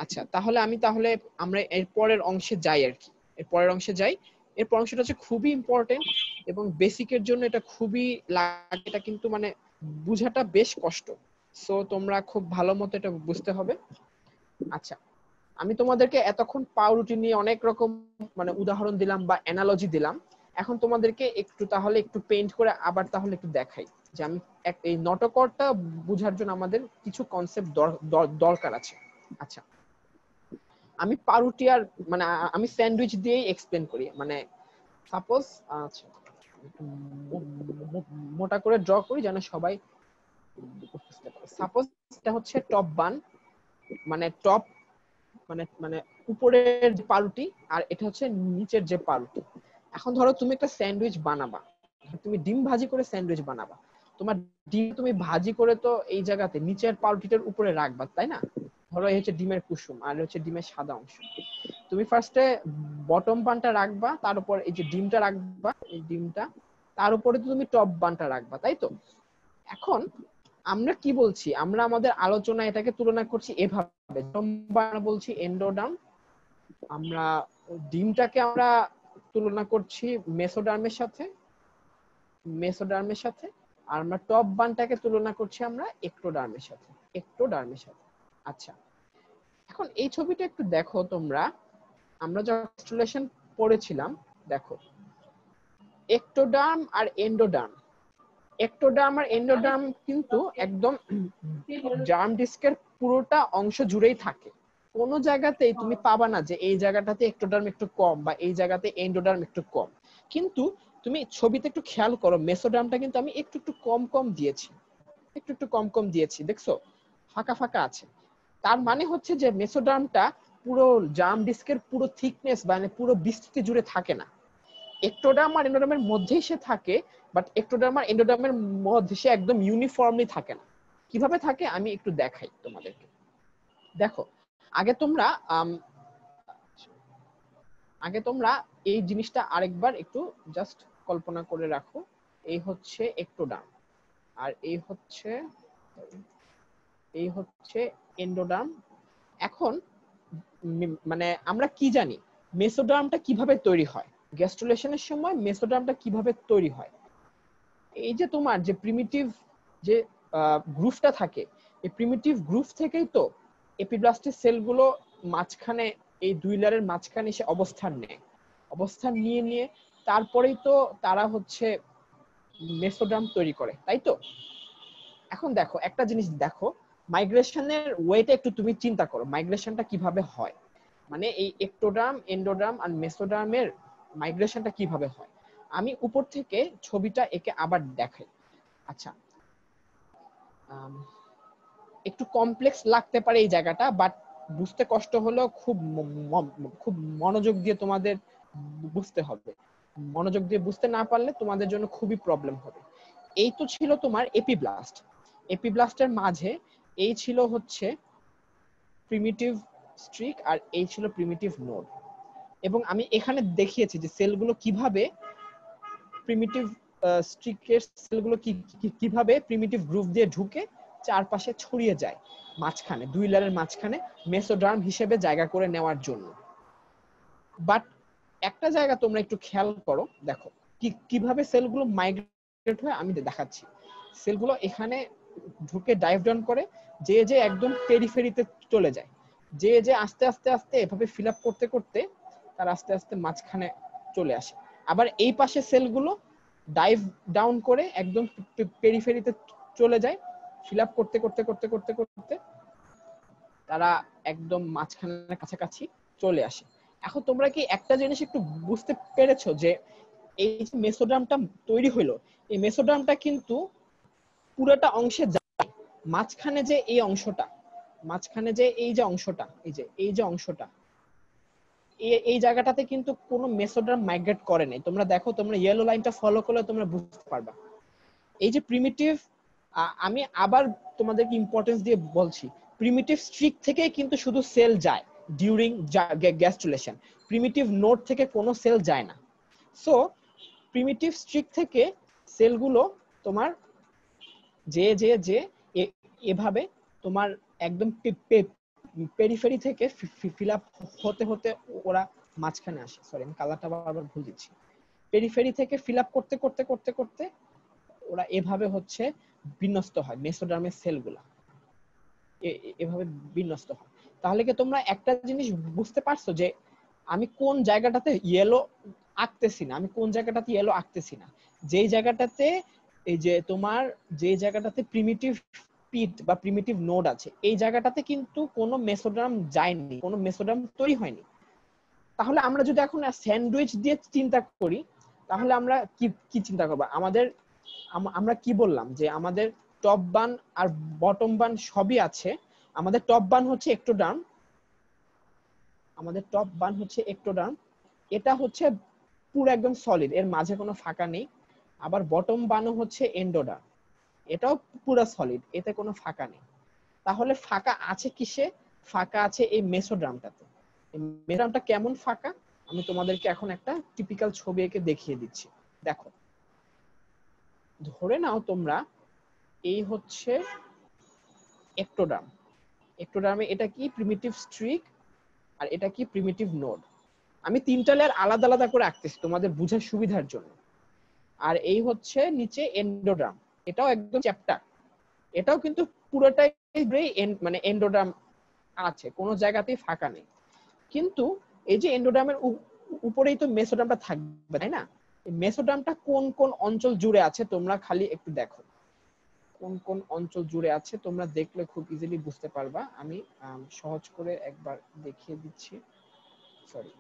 আচ্ছা, তাহলে আমরা এর পরের অংশে যাই আর কি। এর পরের অংশে যাই। এর পরের অংশটা হচ্ছে খুবই ইম্পর্টেন্ট এবং বেসিকের জন্য এটা খুবই লাগে, এটা কিন্তু মানে বুঝাটা বেশ কষ্ট। সো তোমরা খুব ভালো মতো এটা বুঝতে হবে। আচ্ছা, আমি তোমাদেরকে এতক্ষণ পাউরুটি নিয়ে অনেক রকম মানে উদাহরণ দিলাম বা অ্যানালজি দিলাম। এখন তোমাদেরকে একটু পেইন্ট করে আবার তাহলে একটু দেখাই যে আমি এই নটকরটা বোঝার জন্য আমাদের কিছু কনসেপ্ট দরকার আছে। আচ্ছা, আমি পাউরুটি আর মানে আমি স্যান্ডউইচ দিয়েই এক্সপ্লেন করি। মানে সাপোজ, আচ্ছা মোটা করে ড্র করি যেন সবাই বুঝতে পারে। সাপোজ এটা হচ্ছে টপ বান, মানে টপ মানে মানে উপরের যে পাউরুটি, আর এটা হচ্ছে নিচের যে পাউরুটি। এখন ধরো তুমি একটা স্যান্ডউইচ বানাবা, তুমি ডিম ভাজি করে স্যান্ডউইচ বানাবা। তোমার ডিম তুমি ভাজি করে তো এই জায়গাতে নিচের পাউরুটিটার উপরে রাখবা, তাই না? ধরো এই হচ্ছে ডিমের কুসুম আর হচ্ছে ডিমের সাদা অংশ। তুমি ফার্স্টে বটম বানটা রাখবা, তার উপর এই যে ডিমটা রাখবা, এই ডিমটা তার উপরে তুমি টপ বানটা রাখবা, তাই তো? এখন আমরা কি বলছি, আমরা আমাদের আলোচনা এটাকে তুলনা করছি এভাবে, বলছি এন্ডোডার্ম, আমরা ডিমটাকে আমরা তুলনা করছি মেসোডার্মের সাথে, আর আমরা টপ বানটাকে তুলনা করছি আমরা এক্টোডার্মের সাথে। আচ্ছা, এখন এই ছবিটা একটু দেখো তোমরা, আমরা যখন গাস্ট্রুলেশন পড়েছিলাম, দেখো এক্টোডার্ম আর এন্ডোডার্ম কিন্তু একদম জার্ম ডিস্কের পুরোটা অংশ জুড়েই থাকে। কোনো জায়গাতেই তুমি পাবা না যে এই জায়গাটাতে এক্টোডার্ম একটু কম বা এই জায়গাতে এন্ডোডার্ম একটু কম। কিন্তু তুমি ছবিতে একটু খেয়াল করো, মেসোডার্মটা কিন্তু আমি একটু কম কম দিয়েছি, দেখছো ফাঁকা ফাঁকা আছে। তার মানে হচ্ছে যে মেসোডার্মটা পুরো জার্ম ডিস্কের পুরো থিকনেস মানে পুরো বিস্তৃতি জুড়ে থাকে না, এক্টোডার্ম আর এন্ডোডার্মের মধ্যেই সে থাকে, বাট এক্টোডার্ম আর এন্ডোডার্মের মধ্যে সে একদম ইউনিফর্মলি থাকে না। কিভাবে থাকে আমি একটু দেখাই তোমাদেরকে। দেখো, আগে তোমরা এই জিনিসটা আরেকবার একটু জাস্ট কল্পনা করে রাখো। এই হচ্ছে এক্টোডার্ম আর এই হচ্ছে এন্ডোডার্ম। এখন মানে আমরা কি জানি মেসোডার্মটা কিভাবে তৈরি হয়, গ্যাস্ট্রুলেশনের সময় মেসোডার্মটা কিভাবে তৈরি হয়। এই যে তোমার যে প্রিমিটিভ যে গ্রুপটা থাকে, এই প্রিমিটিভ গ্রুপ থেকেই তো এপিব্লাস্টিক সেলগুলো মাঝখানে এই দুই লেয়ারের মাঝখানে এসে অবস্থান নিয়ে তারপরেই তো তারা হচ্ছে মেসোডার্ম তৈরি করে, তাই তো? এখন দেখো একটা জিনিস দেখো, মাইগ্রেশনের ওয়েটা একটু তুমি চিন্তা করো, মাইগ্রেশনটা কিভাবে হয়, মানে এই এক্টোডার্ম এন্ডোডার্ম আর মেসোডার্মের মাইগ্রেশনটা কিভাবে হয়। আমি উপর থেকে ছবিটা একে আবার দেখাই। আচ্ছা, একটু কমপ্লেক্স লাগতে পারে এই জায়গাটা, বাট বুঝতে কষ্ট হলেও খুব মনোযোগ দিয়ে তোমাদের বুঝতে হবে। মনোযোগ দিয়ে বুঝতে না পারলে তোমাদের জন্য খুবই প্রবলেম হবে। এই তো ছিল তোমার এপিব্লাস্টের মাঝে এই ছিল হচ্ছে প্রিমিটিভ স্ট্রিক আর এই ছিল প্রিমিটিভ নোড। এবং আমি এখানে দেখিয়েছি যে সেলগুলো কিভাবে প্রিমিটিভ স্ট্রিকের সেলগুলো কিভাবে প্রিমিটিভ গ্রুপ দিয়ে ঢুকে চারপাশে ছড়িয়ে যায়, মাঝখানে দুই লেয়ারের মাঝখানে মেসোডার্ম হিসেবে জায়গা করে নেওয়ার জন্য। বাট একটা জায়গা তোমরা একটু খেয়াল করো, দেখো কিভাবে সেলগুলো মাইগ্রেট হয় আমি দেখাচ্ছি। সেলগুলো এখানে ঢুকে ডাইভ ডাউন করে, যে একদম পেরিফেরিতে চলে যায়, যে আস্তে আস্তে আস্তে এভাবে ফিল আপ করতে করতে তার আস্তে আস্তে মাঝখানে চলে আসে। আবার এই পাশে সেলগুলো ডাইভ ডাউন করে একদম পেরিফেরিতে চলে যায়, ফিল আপ করতে করতে করতে করতে করতে তারা একদম মাঝখানের কাছাকাছি চলে আসে। এখন তোমরা কি একটা জিনিস একটু বুঝতে পেরেছো যে এই যে মেসোডার্মটা তৈরি হলো, এই মেসোডার্মটা কিন্তু পুরোটা অংশে যায়, মাঝখানে যে এই অংশটা, মাঝখানে যে এই যে অংশটা, এই যে অংশটা, এই জায়গাটাতে কিন্তু কোনো মেসোডার্ম মাইগ্রেট করে নাই। তোমরা দেখো, তোমরা ইয়েলো লাইনটা ফলো করলে তোমরা বুঝতে পারবা। এই যে প্রিমিটিভ, আমি আবার তোমাদেরকে ইম্পর্টেন্স দিয়ে বলছি, প্রিমিটিভ স্ট্রিক থেকে কিন্তু শুধু সেল যায় ডিউরিং গ্যাস্ট্রুলেশন, প্রিমিটিভ নোড থেকে কোনো সেল যায় না। সো প্রিমিটিভ স্ট্রিক থেকে সেলগুলো তোমার যে এভাবে তোমার একদম পেরিফেরি থেকে ফিল আপ হতে হতে ওরা মাঝখানে আসে। সরি, আমি কালারটা বারবার ভুল দিচ্ছি। পেরিফেরি থেকে ফিল আপ করতে করতে করতে করতে ওরা এভাবে হচ্ছে বিন্যস্ত হয়, মেসোডার্মের সেলগুলা এভাবে বিন্যস্ত হয়। তাহলে কি তোমরা একটা জিনিস বুঝতে পারছো যে আমি কোন জায়গাটাতে ইয়েলো আঁকতেছি না, আমি কোন জায়গাটাতে ইয়েলো আঁকতেছি না? যেই জায়গাটাতে এই যে তোমার যে জায়গাটাতে প্রিমিটিভ পিট বা প্রিমিটিভ নোড আছে, এই জায়গাটাতে কিন্তু কোনো মেসোডার্ম যায়নি, কোনো মেসোডার্ম তৈরি হয়নি। তাহলে আমরা যদি এখন স্যান্ডউইচ দিয়ে চিন্তা করি, তাহলে আমরা কি কি চিন্তা করবো? আমরা কি বললাম যে আমাদের টপ বান আর বটম বান সবই আছে। আমাদের টপ বান হচ্ছে এক্টোডার্ম, আমাদের টপ বান হচ্ছে এক্টোডার্ম, এটা হচ্ছে পুরো একদম সলিড, এর মাঝে কোনো ফাঁকা নেই। আবার বটম বানও হচ্ছে এন্ডোডার্ম, এটাও পুরো সলিড, এতে কোনো ফাঁকা নেই। তাহলে ফাঁকা আছে কিসে? ফাঁকা আছে এই মেসোডার্মটাতে। এই মেসোডার্মটা কেমন ফাঁকা, আমি তোমাদেরকে এখন একটা টিপিক্যাল ছবি এঁকে দেখিয়ে দিচ্ছি। দেখো, ধরে নাও তোমরা এই হচ্ছে এক্টোডার্ম, এক্টোডার্মে এটা কি প্রিমিটিভ স্ট্রিক আর এটা কি প্রিমিটিভ নোড। আমি তিনটা লেয়ার আলাদা আলাদা করে আঁকতেছি তোমাদের বোঝার সুবিধার জন্য। আর এই হচ্ছে নিচে এন্ডোডার্ম, এটাও একদম চ্যাপ্টার, এটাও কিন্তু পুরোটাই মানে এন্ডোডার্ম আছে, কোনো জায়গাতেই ফাঁকা নেই। কিন্তু এই যে এন্ডোডার্মের উপরেই তো মেসোডার্মটা থাকবে, তাই না? এই মেসোডার্মটা কোন কোন অঞ্চল জুড়ে আছে তোমরা খালি একটু দেখো, কোন কোন অঞ্চল জুড়ে আছে তোমরা দেখলে খুব ইজিলি বুঝতে পারবা। আমি সহজ করে একবার দেখিয়ে দিচ্ছি। সরি,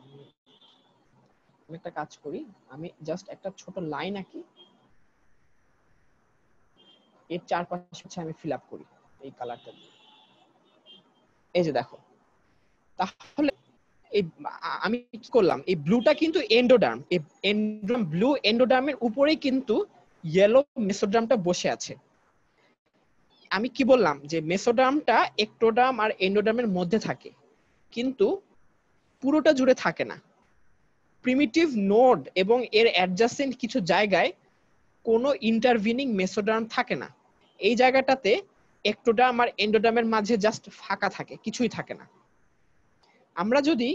আমি একটা কাজ করি, আমি জাস্ট একটা ছোট লাইন আঁকি, এর চারপাশে আমি ফিল আপ করি এই কালারটা দিয়ে। এই যে দেখো, তাহলে এই আমি কি করলাম, এই ব্লুটা কিন্তু এন্ডোডার্ম, এই এন্ডোডার্ম ব্লু এন্ডোডার্মের উপরেই কিন্তু ইয়েলো মেসোডার্মটা বসে আছে। আমি কি বললাম যে মেসোডার্মটা এক্টোডার্ম আর এন্ডোডার্মের মধ্যে থাকে, কিন্তু পুরোটা জুড়ে থাকে না। প্রিমিটিভ নোড এবং এর অ্যাডজাসেন্ট কিছু জায়গায় কোনো ইন্টারভিনিং মেসোডার্ম থাকে না। এই জায়গাটাতে এক্টোডার্ম আর এন্ডোডার্মের মাঝে জাস্ট ফাঁকা থাকে, কিছুই থাকে না। আমরা যদি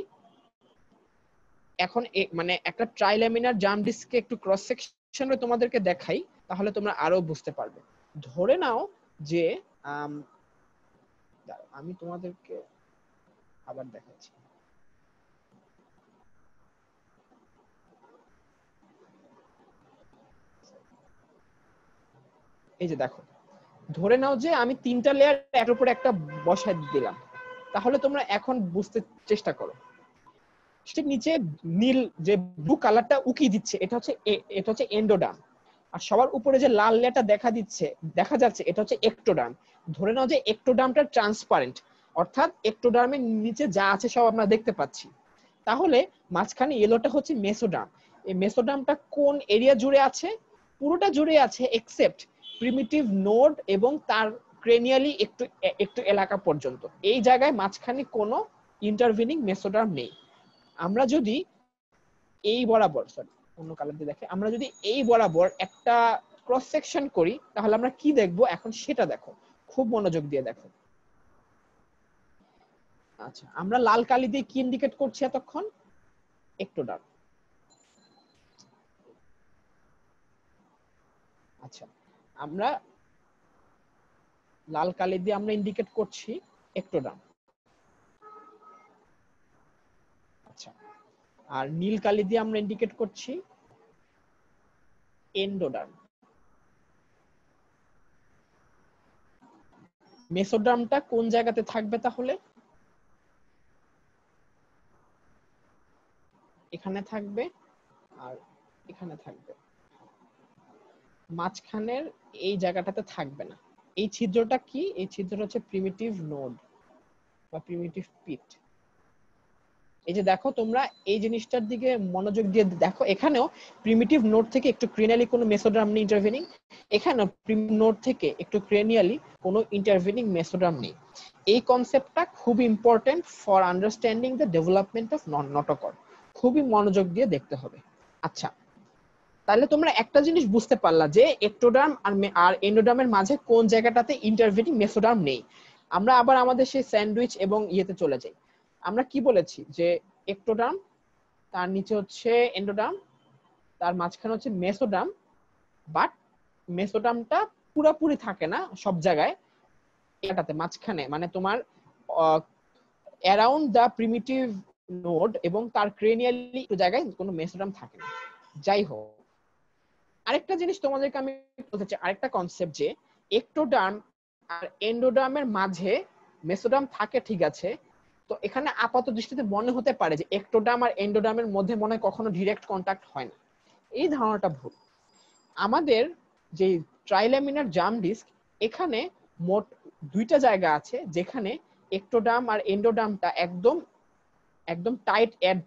এখন মানে একটা ট্রাইল্যামিনার জার্ম ডিস্ককে একটু ক্রস সেকশনে তোমাদেরকে দেখাই, তাহলে তোমরা আরো বুঝতে পারবে। ধরে নাও যে আমি তোমাদেরকে আবার দেখাচ্ছি। এই যে দেখো, ধরে নাও যে আমি তিনটা লেয়ার একের উপর একটা বসায় দিলাম। তাহলে তোমরা এখন বুঝতে চেষ্টা করো, সেটা নিচে নীল যে ব্লু কালারটা উকি দিচ্ছে, এটা হচ্ছে এন্ডোডার্ম। আর সবার উপরে যে লাল লেয়ারটা দেখা যাচ্ছে, এটা হচ্ছে এক্টোডার্ম। ধরে নাও যে এক্টোডার্মটা ট্রান্সপারেন্ট, অর্থাৎ এক্টোডার্মের নিচে যা আছে সব আমরা দেখতে পাচ্ছি। তাহলে মাঝখানে ইয়েলোটা হচ্ছে মেসোডার্ম। এই মেসোডার্মটা কোন এরিয়া জুড়ে আছে? পুরোটা জুড়ে আছে এক্সেপ্ট প্রিমিটিভ নোড এবং তার ক্রেনিয়ালি একটু একটু এলাকা পর্যন্ত। এই জায়গায় মাঝখানে কোনো ইন্টারভিনিং মেসোডার্ম নেই। আমরা যদি এই বরাবর, সরি অন্য কালার দিয়ে দেখে, আমরা যদি এই বরাবর একটা ক্রস সেকশন করি, তাহলে আমরা কি দেখবো এখন সেটা দেখো, খুব মনোযোগ দিয়ে দেখো। আচ্ছা, আমরা লাল কালি দিয়ে কি ইন্ডিকেট করছি এতক্ষণ? এক্টোডার্ম। আচ্ছা, আমরা লাল কালি দিয়ে আমরা ইন্ডিকেট করছি এক্টোডার্ম। আচ্ছা, আর নীল কালি দিয়ে আমরা ইন্ডিকেট করছি এন্ডোডার্ম। মেসোডার্মটা কোন জায়গাতে থাকবে তাহলে? এখানে থাকবে আর এখানে থাকবে, মাঝখানের এই জায়গাটাতে থাকবে না। এই ছিদ্রটা কি? এই ছিদ্রটা হচ্ছে প্রিমিটিভ নোড বা প্রিমিটিভ পিট। এই যে দেখো, তোমরা এই জিনিসটার দিকে মনোযোগ দিয়ে দেখো, এখানেও প্রিমিটিভ নোড থেকে একটু ক্রেনিয়ালি কোনো মেসোডার্ম নেই ইন্টারভিনিং, এখানেও প্রিমিটিভ নোড থেকে একটু ক্রেনিয়ালি কোনো ইন্টারভিনিং মেসোডার্ম নেই। এই কনসেপ্টটা খুব important for understanding the development of notochord, খুবই মনোযোগ দিয়ে দেখতে হবে। আচ্ছা, তাহলে তোমরা একটা জিনিস বুঝতে পারলা যে এক্টোডার্ম আর এন্ডোডার্মের মাঝে কোন জায়গাটাতে ইন্টারভিনিং মেসোডার্ম নেই। আমরা আবার আমাদের সেই স্যান্ডউইচ এবং ইয়েতে চলে যাই। আমরা কি বলেছি যে একটোডার্ম, তার নিচে হচ্ছে এন্ডোডার্ম, তার মাঝখানে হচ্ছে মেসোডার্ম, বাট মেসোডার্মটা পুরোপুরি থাকে না সব জায়গায়, এটাতে মাঝখানে মানে তোমার অ্যারাউন্ড দ্য প্রিমিটিভ নোড এবং তার ক্রেনিয়ালি জায়গায় কোনো মেসোডার্ম থাকে না। যাই হোক, আরেকটা জিনিস তোমাদেরকে আমি বলতে চাই, আরেকটা কনসেপ্ট, যে একটোডার্ম আর এন্ডোডার্মের মাঝে মেসোডার্ম থাকে ঠিক আছে, তো এখানে আপাত দৃষ্টিতে মনে হতে পারে যে একটোডার্ম আর এন্ডোডার্মের মধ্যে মনে হয় কখনো ডিরেক্ট কন্টাক্ট হয় না। এই ধারণাটা ভুল। আমাদের যে ট্রাইল্যামিনার জার্ম ডিস্ক, এখানে মোট দুইটা জায়গা আছে যেখানে একটোডার্ম আর এন্ডোডার্মটা একদম একদম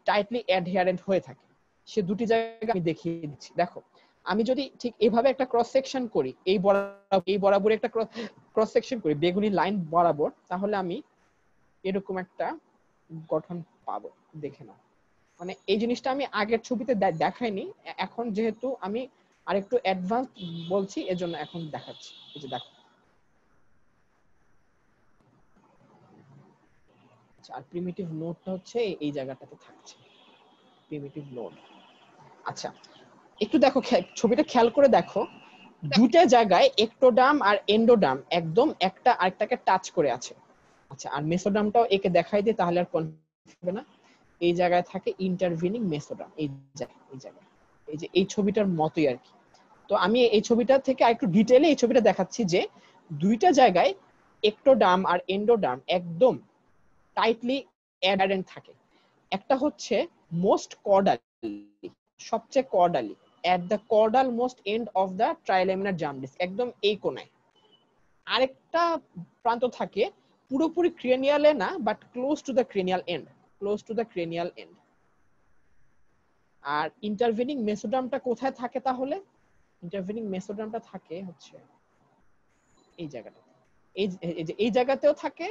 টাইটলি অ্যাডহিয়ারেন্ট হয়ে থাকে। সে দুটি জায়গা আমি দেখিয়ে দিচ্ছি। দেখো, আমি যদি ঠিক এভাবে একটা ক্রস সেকশন করি, এই বরাবর একটা ক্রস সেকশন করি বেগুনি লাইন বরাবর, তাহলে আমি এরকম একটা গঠন পাবো। দেখে নাও, মানে এই জিনিসটা আমি আগের ছবিতে দেখাইনি, এখন যেহেতু আমি আরেকটু অ্যাডভান্স বলছি এজন্য এখন দেখাচ্ছি। এই যে দেখো, আর প্রিমিটিভ নোডটা হচ্ছে এই জায়গাটাতে থাকছে, প্রিমিটিভ নোড। আচ্ছা, একটু দেখো, ছবিটা খেয়াল করে দেখো, দুটো জায়গায় একটোডার্ম আর এন্ডোডার্ম একদম একটা আরেকটাকে টাচ করে আছে। আচ্ছা, আর মেসোডার্মটাও একে দেখাই দিই, তাহলে আর কনফিউজ হবে না। এই জায়গায় থাকে ইন্টারভিনিং মেসোডার্ম, এই জায়গায়, এই যে এই ছবিটার মতোই আর কি। তো আমি এই ছবিটা থেকে আরেকটু ডিটেইলে এই ছবিটা দেখাচ্ছি যে দুইটা জায়গায় একটোডার্ম আর এন্ডোডার্ম একদম টাইটলি অ্যাডারেন্ট থাকে। একটা হচ্ছে মোস্ট কর্ডালি, সবচেয়ে কর্ডালি, at the caudal most end of the trilaminar germ disc, একদম এই কোণায়। আরেকটা প্রান্ত থাকে পুরোপুরি ক্রেনিয়ালে না, but close to the cranial end, close to the cranial end. আর ইন্টারভেনিং মেসোডার্মটা কোথায় থাকে তাহলে? ইন্টারভেনিং মেসোডার্মটা থাকে হচ্ছে এই জায়গাটাতে, এই জায়গাতেও থাকে,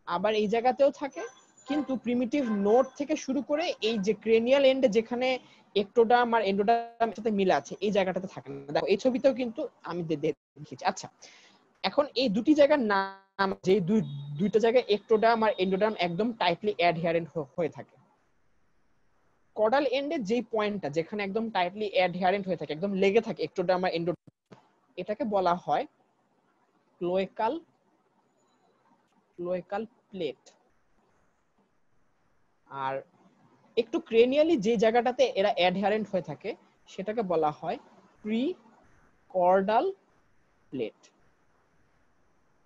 আবার এই জায়গাতেও থাকে, কিন্তু প্রিমিটিভ নোড থেকে শুরু করে এই যে ক্রেনিয়াল এন্ডে যেখানে একটোডার্ম আর এন্ডোডার্মের সাথে মিলে আছে এই জায়গাটাতে থাকে না। দেখো এই ছবিতেও কিন্তু আমি দেখিয়েছি। আচ্ছা, এখন এই দুটি জায়গার নাম, যে দুইটা জায়গায় একটোডার্ম আর এন্ডোডার্ম একদম টাইটলি অ্যাডহিয়ারেন্ট হয়ে থাকে, কর্ডাল এন্ডে যেই পয়েন্টটা যেখানে একদম টাইটলি অ্যাডহিয়ারেন্ট হয়ে থাকে, একদম লেগে থাকে একটোডার্ম আর এন্ডোডার্ম, এটাকে বলা হয় ক্লোয়েকাল প্লেট। আর একটু ক্রেনিয়ালি যে জায়গাটাতে এরা অ্যাডহারেন্ট হয়ে থাকে সেটাকে বলা হয় প্রি কর্ডাল প্লেট।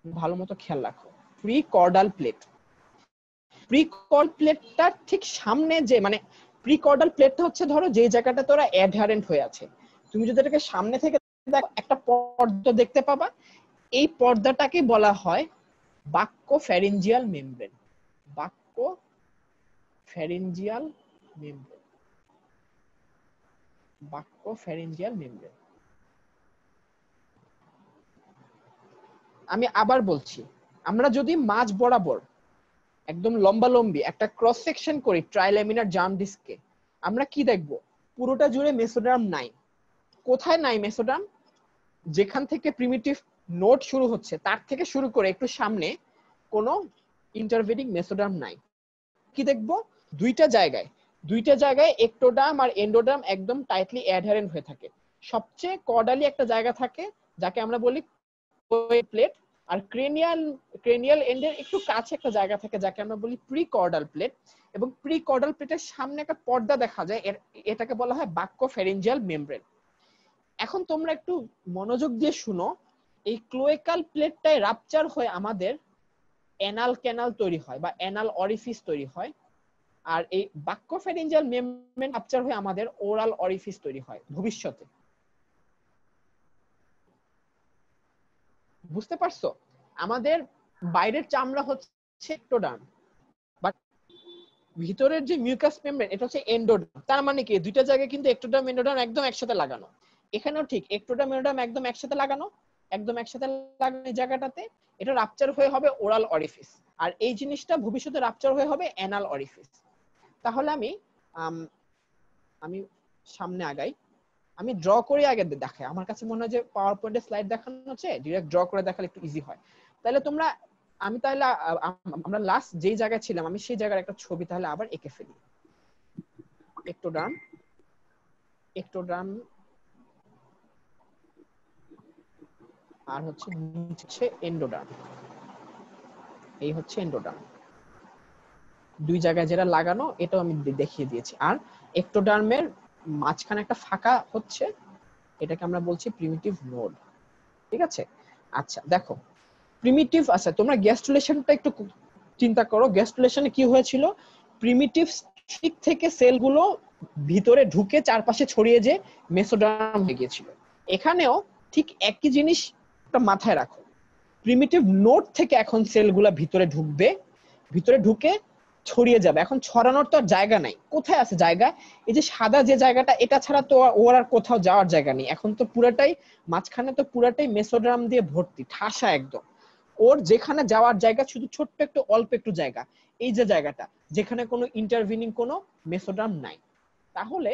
ভালো মতো খেয়াল রাখো, pre caudal plate. Pre caudal প্লেটটা ঠিক সামনে যে, মানে প্রি কর্ডাল প্লেটটা হচ্ছে ধরো যে জায়গাটাতে ওরা অ্যাডহারেন্ট হয়ে আছে, তুমি যদি এটাকে সামনে থেকে দেখো একটা পর্দা দেখতে পাবা, এই পর্দাটাকে বলা হয় বাক্য ফ্যারিঞ্জিয়াল মেমব্রেন। বাক্য ফ্যারিঞ্জিয়াল মেমব্রেন, বাক্য ফ্যারিঞ্জিয়াল মেমব্রেন। আমি আবার বলছি, আমরা যদি মাঝ বরাবর একদম লম্বালম্বি একটা ক্রস সেকশন করি ট্রাইল্যামিনার জার্ম ডিস্কে, আমরা কি দেখব? পুরোটা জুড়ে মেসোডার্ম নাই। কোথায় নাই মেসোডার্ম? যেখান থেকে প্রিমিটিভ নোড শুরু হচ্ছে তার থেকে শুরু করে একটু সামনে কোনো ইন্টারভেনিং মেসোডার্ম নাই। কি দেখব? দুইটা জায়গায় একটোডার্ম আর এন্ডোডার্ম একদম টাইটলি অ্যাডহারেন্ট হয়ে থাকে। সবচেয়ে কর্ডালি একটা জায়গা থাকে যাকে আমরা বলি প্লেট, আর ক্রেনিয়াল এন্ডের একটু কাছে একটা জায়গা থাকে যাকে আমরা বলি প্রি কর্ডাল প্লেট, এবং প্রি কর্ডাল প্লেটের সামনে একটা পর্দা দেখা যায়, এটাকে বলা হয় বাক্য ফ্যারিঞ্জিয়াল মেমব্রেন। এখন তোমরা একটু মনোযোগ দিয়ে শুনো, এই ক্লোয়েকাল প্লেটটায় রাপচার হয়ে আমাদের অ্যানাল ক্যানাল তৈরি হয় বা অ্যানাল অরিফিস তৈরি হয়, আর এই বাক্য ফ্যারিঞ্জিয়াল মেমব্রেন রাপচার হয়ে আমাদের ওরাল অরিফিস তৈরি হয় ভবিষ্যতে। বুঝতে পারছো? আমাদের বাইরের চামড়া হচ্ছে একটোডার্ম, বাট ভিতরের যে মিউকাস মেমব্রেন এটা হচ্ছে এন্ডোডার্ম। তার মানে কি দুইটা জায়গায় কিন্তু একটোডার্ম এন্ডোডার্ম একদম একসাথে লাগানো। এখানেও ঠিক একটোডার্ম এন্ডোডার্ম একদম একসাথে লাগানো, এই জায়গাটাতে এটা রাপচার হয়ে হবে ওরাল অরিফিস, আর এই জিনিসটা ভবিষ্যতে রাপচার হয়ে হবে অ্যানাল অরিফিস। তাহলে আমি সামনে আগাই, আমি ড্র করে আগে দেখাই। আমার কাছে মনে হয় যে পাওয়ার পয়েন্টে স্লাইড দেখানো হচ্ছে, ডিরেক্ট ড্র করে দেখালে একটু ইজি হয়। তাহলে তোমরা আমি তাহলে আমরা লাস্ট যেই জায়গায় ছিলাম আমি সেই জায়গার একটা ছবি তাহলে আবার এঁকে ফেলি। একটোডার্ম আর হচ্ছে এন্ডোডার্ম। এই হচ্ছে এন্ডোডার্ম, দুই জায়গায় যেটা লাগানো এটাও আমি দেখিয়ে দিয়েছি। আর একটোডার্মের মাঝখানে একটা ফাঁকা হচ্ছে, এটাকে আমরা বলছি প্রিমিটিভ নোড। ঠিক আছে, আচ্ছা দেখো প্রিমিটিভ, আচ্ছা তোমরা গ্যাস্ট্রুলেশনটা একটু চিন্তা করো। গ্যাস্ট্রুলেশনে কি হয়েছিল, প্রিমিটিভ স্টিক থেকে সেলগুলো ভিতরে ঢুকে চারপাশে ছড়িয়ে যে মেসোডার্ম হয়ে গিয়েছিল। এখানেও ঠিক একই জিনিস মাথায় রাখো, প্রিমিটিভ নোড থেকে এখন সেলগুলো ভিতরে ঢুকবে, ভিতরে ঢুকে ছড়িয়ে যাবে। এখন ছড়ানোর তো আর জায়গা নাই, কোথায় আছে জায়গা, এই যে সাদা যে জায়গাটা এটা ছাড়া তো ওর আর কোথাও যাওয়ার জায়গা নেই। এখন তো পুরাটাই মাঝখানে তো পুরাটাই মেসোডার্ম দিয়ে ভর্তি, ঠাসা একদম। ওর যেখানে যাওয়ার জায়গা শুধু ছোট্ট একটু অল্প একটু জায়গা, এই যে জায়গাটা যেখানে কোনো ইন্টারভিনিং কোনো মেসোডার্ম নাই। তাহলে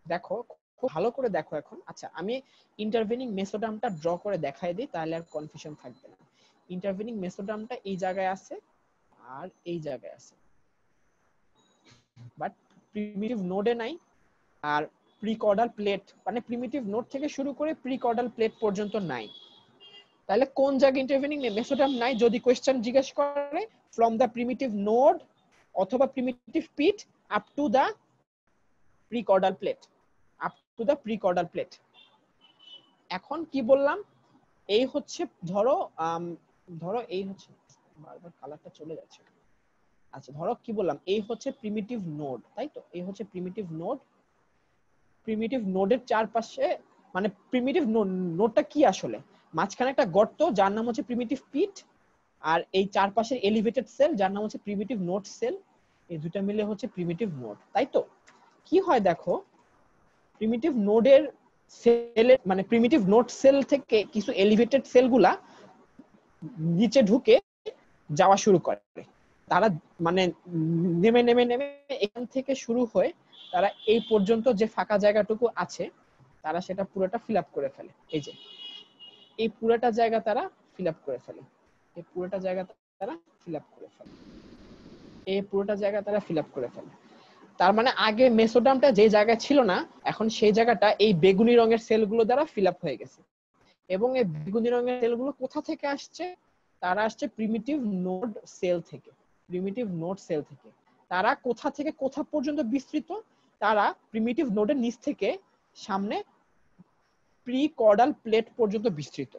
দেখো খুব ভালো করে দেখো এখন। আচ্ছা আমি ইন্টারভিনিং মেসোডার্মটা ড্র করে দেখাই দিই, তাহলে আর কনফিউশন থাকবে না। ইন্টারভিনিং মেসোডার্মটা এই জায়গায় আছে আর এই জায়গায় আছে, বাট প্রিমিটিভ নোডে নাই। আর প্রিকর্ডাল প্লেট মানে প্রিমিটিভ নোড থেকে শুরু করে প্রিকর্ডাল প্লেট পর্যন্ত নাই। তাহলে কোন জায়গায় ইন্টারভিনিং মেসোডার্ম নাই যদি কোশ্চেন জিজ্ঞেস করে, ফ্রম দা প্রিমিটিভ নোড অথবা primitive pit up to the prechordal plate, up to the prechordal plate. এখন কি বললাম, এই হচ্ছে ধরো ধরো এই হচ্ছে, বারবার কালারটা চলে যাচ্ছে। আচ্ছা ধরো কি বললাম, এই হচ্ছে প্রিমিটিভ নোড, তাই তো, এই হচ্ছে প্রিমিটিভ নোড। প্রিমিটিভ নোডের চারপাশে মানে প্রিমিটিভ নোডটা কি আসলে, মাঝখানে একটা গর্ত যার নাম হচ্ছে প্রিমিটিভ পিট, আর এই চারপাশের এলিভেটেড সেল যার নাম হচ্ছে প্রিমিটিভ নোড সেল। এই দুটো মিলে হচ্ছে প্রিমিটিভ নোড, তাই তো। কি হয় দেখো, প্রিমিটিভ নোডের সেলের মানে প্রিমিটিভ নোড সেল থেকে কিছু এলিভেটেড সেলগুলা নিচে ঢুকে যাওয়া শুরু করে। তারা মানে নেমে নেমে নেমে এখান থেকে শুরু হয়ে তারা এই পর্যন্ত যে ফাঁকা জায়গাটুকু আছে তারা সেটা পুরোটা ফিল আপ করে ফেলে। এই যে এই পুরোটা জায়গা তারা ফিল আপ করে ফেলে, এই পুরোটা জায়গা তারা ফিল আপ করে ফেলে, এই পুরোটা জায়গা তারা ফিল আপ করে ফেলে। তার মানে আগে মেসোডার্মটা যে জায়গায় ছিল না, এখন সেই জায়গাটা এই বেগুনি রঙের সেলগুলো দ্বারা ফিল আপ হয়ে গেছে। এবং এই বেগুনি রঙের সেলগুলো কোথা থেকে আসছে, তারা আসছে প্রিমিটিভ নোড সেল থেকে, প্রিমিটিভ নোড সেল থেকে। তারা কোথা থেকে কোথা পর্যন্ত বিস্তৃত, তারা প্রিমিটিভ নোডের নিচ থেকে সামনে প্রিকর্ডাল প্লেট পর্যন্ত বিস্তৃত।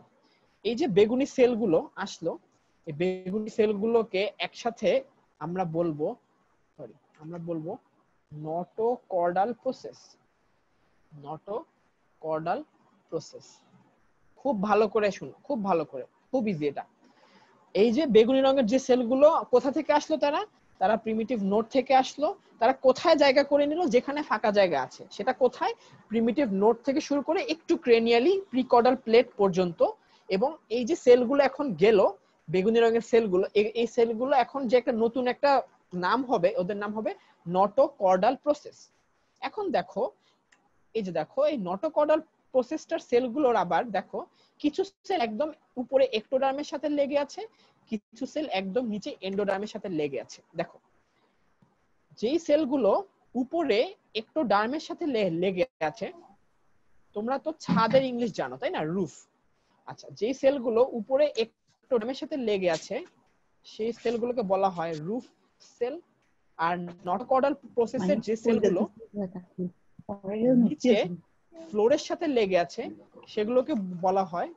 এই যে বেগুনি সেলগুলো আসলো, এই বেগুনি সেলগুলোকে একসাথে আমরা বলবো নটোকর্ডাল প্রসেস, নটোকর্ডাল প্রসেস। খুব ভালো করে শুনো, খুব ভালো করে, খুব ইজি এটা। এই যে বেগুনি রঙের যে সেলগুলো কোথা থেকে আসলো, তারা তারা প্রিমিটিভ নোড থেকে আসলো। তারা কোথায় জায়গা করে নিল, যেখানে ফাঁকা জায়গা আছে সেটা কোথায়, প্রিমিটিভ নোড থেকে শুরু করে একটু ক্রেনিয়ালি প্রিকর্ডাল প্লেট পর্যন্ত। এবং এই যে সেলগুলো এখন গেল, বেগুনি রঙের সেলগুলো, এই সেলগুলো এখন যে একটা নতুন একটা নাম হবে, ওদের নাম হবে নটোকর্ডাল প্রসেস। এখন দেখো এই যে দেখো এই নটোকর্ডাল প্রসেসটার সেলগুলোর আবার দেখো কিছু সেল একদম উপরে একটোডার্মের সাথে লেগে আছে, কিছু সেল একদম নিচে এন্ডোডার্মের সাথে লেগে আছে। দেখো যেই সেলগুলো উপরে একটোডার্মের সাথে লেগে আছে, তোমরা তো ছাদের ইংলিশ জানো তাই না, রুফ। আচ্ছা যেই সেলগুলো উপরে একটোডার্মের সাথে লেগে আছে সেই সেলগুলোকে বলা হয় রুফ সেল। আর নটোকর্ডাল প্রসেসের যে সেলগুলো নিচে ফ্লোরের সাথে লেগে আছে সেগুলোকে বলা হয়,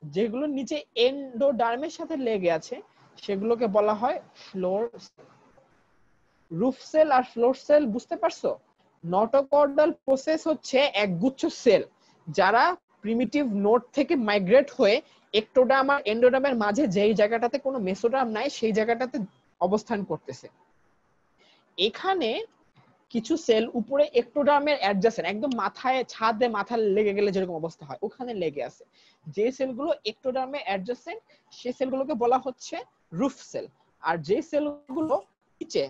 যেগুলো নিচে এন্ডোডার্মের সাথে লেগে আছে সেগুলোকে বলা হয় ফ্লোর। রুফ সেল আর ফ্লোর সেল বুঝতে পারছো? নটোকর্ডাল প্রসেস হচ্ছে একগুচ্ছ সেল যারা প্রিমিটিভ নোড থেকে মাইগ্রেট হয়ে একটোডার্ম আর এন্ডোডার্মের মাঝে যেই জায়গাটাতে কোনো মেসোডার্ম নাই সেই জায়গাটাতে অবস্থান করতেছে। এখানে কিছু সেল উপরে একটোডার্মের অ্যাডজাসেন্ট একদম মাথায় ছাদে মাথা লেগে গেলে যেরকম অবস্থা হয় ওখানে লেগে আছে, যে সেলগুলো একটোডার্মে অ্যাডজাসেন্ট সেই সেলগুলোকে বলা হচ্ছে রুফ সেল। আর যে সেলগুলো নিচে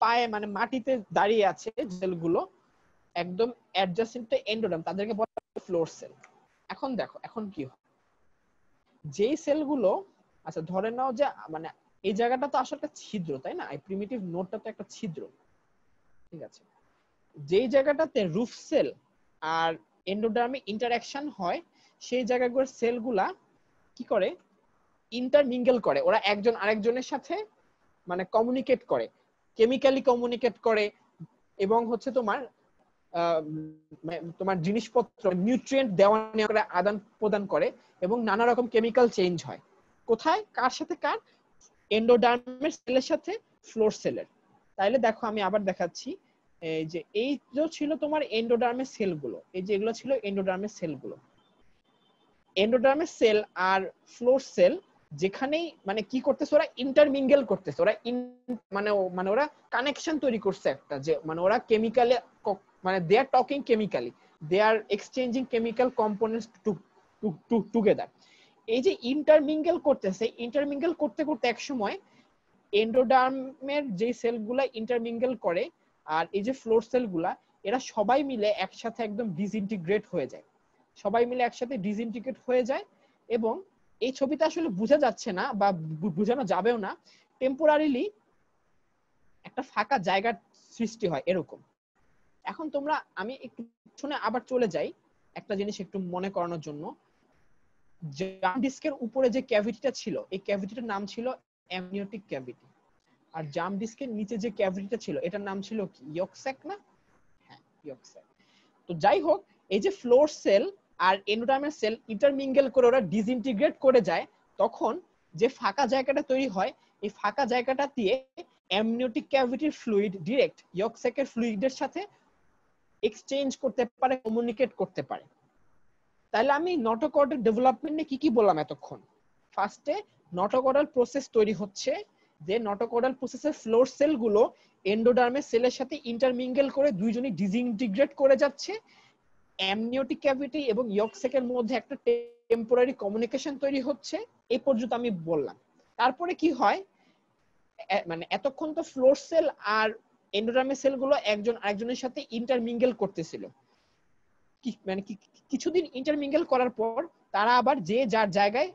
পায়ে মানে মাটিতে দাঁড়িয়ে আছে সেলগুলো একদম অ্যাডজাসেন্ট এন্ডোডার্ম, তাদেরকে বলা হয় ফ্লোর সেল। এখন দেখো এখন কি হয়, যেই সেলগুলো আচ্ছা ধরে নাও যে মানে এই জায়গাটা তো আসলে একটা ছিদ্র, তাই না? এই প্রিমিটিভ নোডটা তো একটা ছিদ্র, ঠিক আছে? যেই জায়গাটাতে রুফ সেল আর এন্ডোডার্মে ইন্টারঅ্যাকশন হয় সেই জায়গাগুলোর সেলগুলা কি করে, ইন্টারমিঙ্গেল করে, ওরা একজন আরেকজনের সাথে মানে কমিউনিকেট করে, কেমিক্যালি কমিউনিকেট করে, এবং হচ্ছে তোমার তোমার জিনিসপত্র নিউট্রিয়েন্ট দেওয়া নেওয়া করে, আদান প্রদান করে, এবং নানা রকম কেমিক্যাল চেঞ্জ হয়। কোথায়, কার সাথে কার? এন্ডোডার্মের সেলের সাথে ফ্লোর সেলের। তাইলে দেখো আমি আবার দেখাচ্ছি, এই যে এই যে ছিল তোমার এন্ডোডার্মের সেলগুলো, এই যে এগুলো ছিল এন্ডোডার্মের সেলগুলো। এন্ডোডার্মের সেল আর ফ্লোর সেল যেখানেই মানে কি করতেছে, ওরা ইন্টারমিঙ্গেল করতেছে, ওরা মানে মানে ওরা কানেকশন তৈরি করছে একটা, যে মানে ওরা কেমিক্যালি মানে they are talking chemically, they are exchanging chemical components together. এই যে ইন্টারমিঙ্গেল করতেছে, ইন্টারমিঙ্গেল করতে করতে এক সময় এন্ডোডার্মের যে সেলগুলা ইন্টারমিঙ্গেল করে আর এই যে ফ্লোর সেলগুলা, এরা সবাই মিলে একসাথে একদম ডিসইন্টিগ্রেট হয়ে যায়, সবাই মিলে একসাথে ডিসইন্টিগ্রেট হয়ে যায়। এবং এই ছবিটা আসলে বোঝা যাচ্ছে না বা বোঝানো যাবেও না, টেম্পোরারিলি একটা ফাঁকা জায়গার সৃষ্টি হয় এরকম। এখন তোমরা, আমি একটু শুনে আবার চলে যাই একটা জিনিস একটু মনে করানোর জন্য। জাম ডিস্কের উপরে যে ক্যাভিটিটা ছিল, এই ক্যাভিটিটার নাম ছিল অ্যামনিওটিক ক্যাভিটি। আর জাম ডিস্কের নিচে যে ক্যাভিটিটা ছিল এটার নাম ছিল কি, ইয়ক স্যাক না? হ্যাঁ, ইয়ক স্যাক। তো যাই হোক, এই যে ফ্লোর সেল আর এন্ডোডার্মের সেল ইন্টারমিঙ্গেল করে ওরা ডিসইন্টিগ্রেট করে যায়, তখন যে ফাঁকা জায়গাটা তৈরি হয়, এই ফাঁকা জায়গাটা দিয়ে অ্যামনিওটিক ক্যাভিটির ফ্লুইড ডিরেক্ট ইয়ক স্যাকের ফ্লুইডের সাথে এক্সচেঞ্জ করতে পারে, কমিউনিকেট করতে পারে। তাহলে আমি নটোকর্ডের ডেভেলপমেন্টে কি কি বললাম এতক্ষণ? ফার্স্টে নটোকর্ডাল প্রসেস তৈরি হচ্ছে, যে নটোকর্ডাল প্রসেসের ফ্লোর সেলগুলো এন্ডোডার্মের সেলের সাথে ইন্টারমিঙ্গেল করে দুইজনই ডিসইন্টিগ্রেট করে যাচ্ছে, অ্যামনিওটিক ক্যাভিটি এবং ইয়ক স্যাকের মধ্যে একটা টেম্পোরারি কমিউনিকেশন তৈরি হচ্ছে। এই পর্যন্ত আমি বললাম। তারপরে কি হয়, মানে এতক্ষণ তো ফ্লোর সেল আর এন্ডোডার্মের সেলগুলো একজন আরেকজনের সাথে ইন্টারমিঙ্গেল করতেছিল, মানে কিছুদিন ইন্টারমিঙ্গেল করার পর তারা আবার যে যার জায়গায়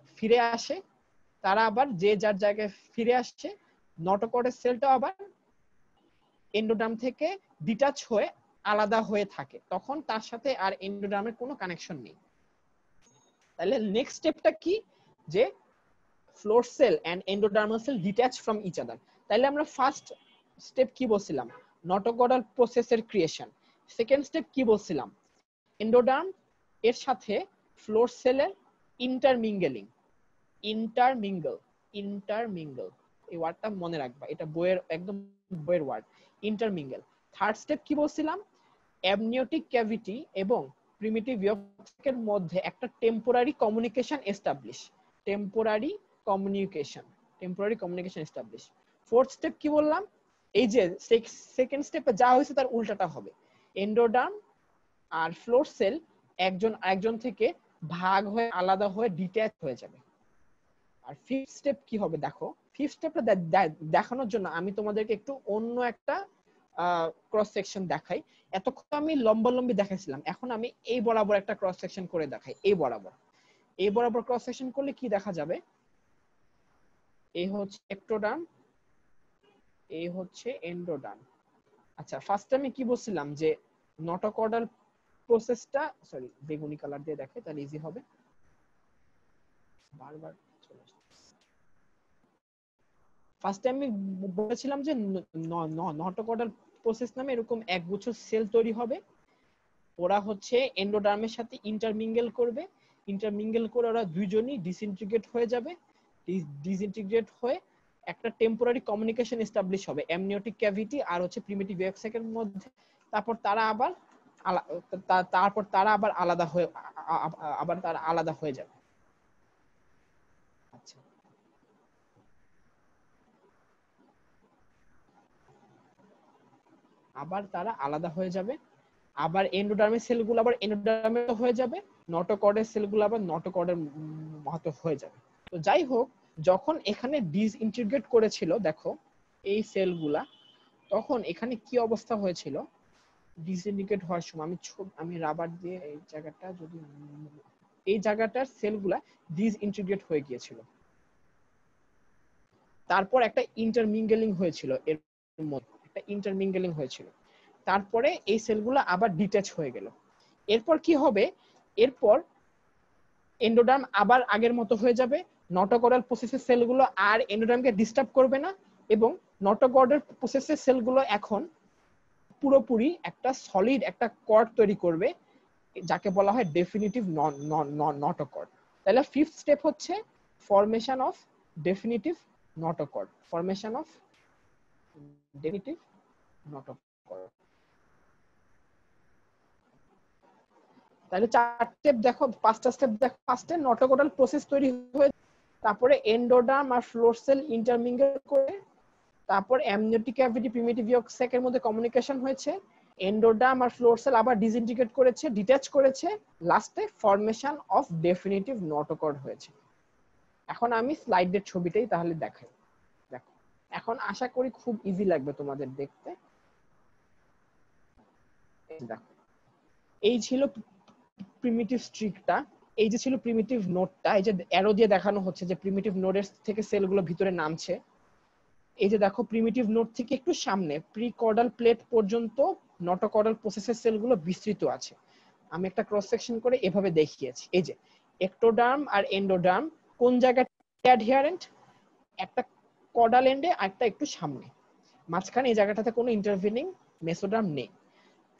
ফিরে আসে, নটোকর্ডের সেলটা আবার এন্ডোডার্ম থেকে ডিটাচ হয়ে আলাদা হয়ে থাকে, তখন তার সাথে আর এন্ডোডার্মের কোনো কানেকশন নেই। তাহলে নেক্সট স্টেপটা কি, যে floor cell and endodermal cell detach from each other. তাহলে আমরা ফার্স্ট স্টেপ কি বলছিলাম, নটোকর্ডাল প্রসেসের ক্রিয়েশন। সেকেন্ড স্টেপ কি বলছিলাম, এন্ডোডার্ম এর সাথে ফ্লোর সেলের ইন্টারমিঙ্গেলিং, ইন্টারমিঙ্গল এই ওয়ার্ডটা মনে রাখবা, এটা বইয়ের একদম বইয়ের ওয়ার্ড, ইন্টারমিঙ্গেল। থার্ড স্টেপ কি বলছিলাম, অ্যামনিওটিক ক্যাভিটি এবং প্রিমিটিভ ইয়কের মধ্যে একটা temporary communication establish, temporary communication establish. Fourth step কি বললাম, এই যে সেকেন্ড স্টেপে যা হয়েছে তার উল্টাটা হবে, এন্ডোডার্ম আর ফ্লোর সেল একজন আরেকজন থেকে ভাগ হয়ে আলাদা হয়ে ডিট্যাচ হয়ে যাবে। আর ফিফথ স্টেপ কি হবে দেখো, ফিফথ স্টেপটা দেখানোর জন্য আমি তোমাদেরকে একটু অন্য একটা ক্রস সেকশন দেখাই। এতক্ষণ আমি লম্বালম্বি দেখাইছিলাম, এখন আমি এই বরাবর একটা ক্রস সেকশন করে দেখাই। এই বরাবর ক্রস সেকশন করলে কি দেখা যাবে, এই হচ্ছে এক্টোডার্ম, এই হচ্ছে এন্ডোডার্ম। আচ্ছা ফার্স্টে আমি কি বলছিলাম, যে নটোকর্ডাল প্রসেসটা, সরি বেগুনি কালার দিয়ে দেখে তাহলে ইজি হবে, বারবার চলে আসছে। ফার্স্টে আমি বলেছিলাম যে নটোকর্ডাল প্রসেস নামে এরকম একগুচ্ছ সেল তৈরি হবে, ওরা হচ্ছে এন্ডোডার্মের সাথে ইন্টারমিঙ্গেল করবে, ইন্টারমিঙ্গেল করে ওরা দুইজনই ডিসইন্টিগ্রেট হয়ে যাবে, ডিসইন্টিগ্রেট হয়ে একটা টেম্পোরারি কমিউনিকেশন এস্টাবলিশ হবে অ্যামনিওটিক ক্যাভিটি আর হচ্ছে প্রিমিটিভ ইয়ক মধ্যে। তারপর তারা আবার আলাদা হয়ে যাবে। আচ্ছা আবার তারা আলাদা হয়ে যাবে, আবার এন্ডোডার্মের সেলগুলো আবার এন্ডোডার্মের হয়ে যাবে, নটোকর্ডের সেলগুলো আবার নটোকর্ডের মতো হয়ে যাবে। তো যাই হোক, যখন এখানে ডিসইন্টিগ্রেট করেছিল দেখো এই সেলগুলা, তখন এখানে কি অবস্থা হয়েছিল, ডিসইন্টিগ্রেট হওয়ার সময় আমি রাবার দিয়ে এই জায়গাটা, যদি এই জায়গাটার সেলগুলা ডিসইন্টিগ্রেট হয়ে গিয়েছিল। তারপর একটা ইন্টারমিঙ্গেলিং হয়েছিল, এর মধ্যে একটা ইন্টারমিঙ্গেলিং হয়েছিল, তারপরে এই সেলগুলো আবার ডিট্যাচ হয়ে গেল। এরপর কি হবে, এরপর এন্ডোডার্ম আবার আগের মতো হয়ে যাবে, নটোকর্ডাল প্রসেসের সেলগুলো আর এন্ডোডার্মকে ডিস্টার্ব করবে না, এবং নটোকর্ডাল প্রসেসের সেলগুলো এখন পুরোপুরি একটা সলিড একটা কর্ড তৈরি করবে, যাকে বলা হয় ডেফিনিটিভ নটোকর্ড। তাহলে ফিফথ স্টেপ হচ্ছে formation of definitive notochord, formation of definitive notochord. তাহলে 4 স্টেপ দেখো, 5টা স্টেপ দেখো। ফার্স্টে নটোকর্ডাল প্রসেস তৈরি হয়ে, তারপরে এন্ডোডার্ম আর ফ্লোর সেল ইন্টারমিঙ্গেল করে, তারপর অ্যামনিওটিক ক্যাভিটি প্রিমিটিভ ইয়ক স্যাকের মধ্যে কমিউনিকেশন হয়েছে, এন্ডোডার্ম আর ফ্লোর সেল আবার ডিসইন্টিগ্রেট করেছে, ডিট্যাচ করেছে, লাস্টে ফরমেশন অফ ডেফিনিটিভ নটোকর্ড হয়েছে। এখন আমি স্লাইডের ছবিটাই তাহলে দেখাই। দেখো, এখন আশা করি খুব ইজি লাগবে তোমাদের দেখতে। দেখো, এই ছিল প্রিমিটিভ স্ট্রিকটা, এই যে ছিল প্রিমিটিভ নোডটা, এই যে অ্যারো দিয়ে দেখানো হচ্ছে যে প্রিমিটিভ নোডের থেকে সেলগুলো ভিতরে নামছে। এই যে দেখো, প্রিমিটিভ নোড থেকে একটু সামনে প্রিকর্ডাল প্লেট পর্যন্ত নটোকর্ডাল প্রসেসের সেলগুলো বিস্তৃত আছে। আমি একটা ক্রস সেকশন করে এভাবে দেখিয়েছি। এই যে একটোডার্ম আর এন্ডোডার্ম কোন জায়গায় অ্যাডহিয়ারেন্ট, একটা কর্ডাল এন্ডে আর একটা একটু সামনে, মাঝখানে এই জায়গাটাতে কোনো ইন্টারভিনিং মেসোডার্ম নেই।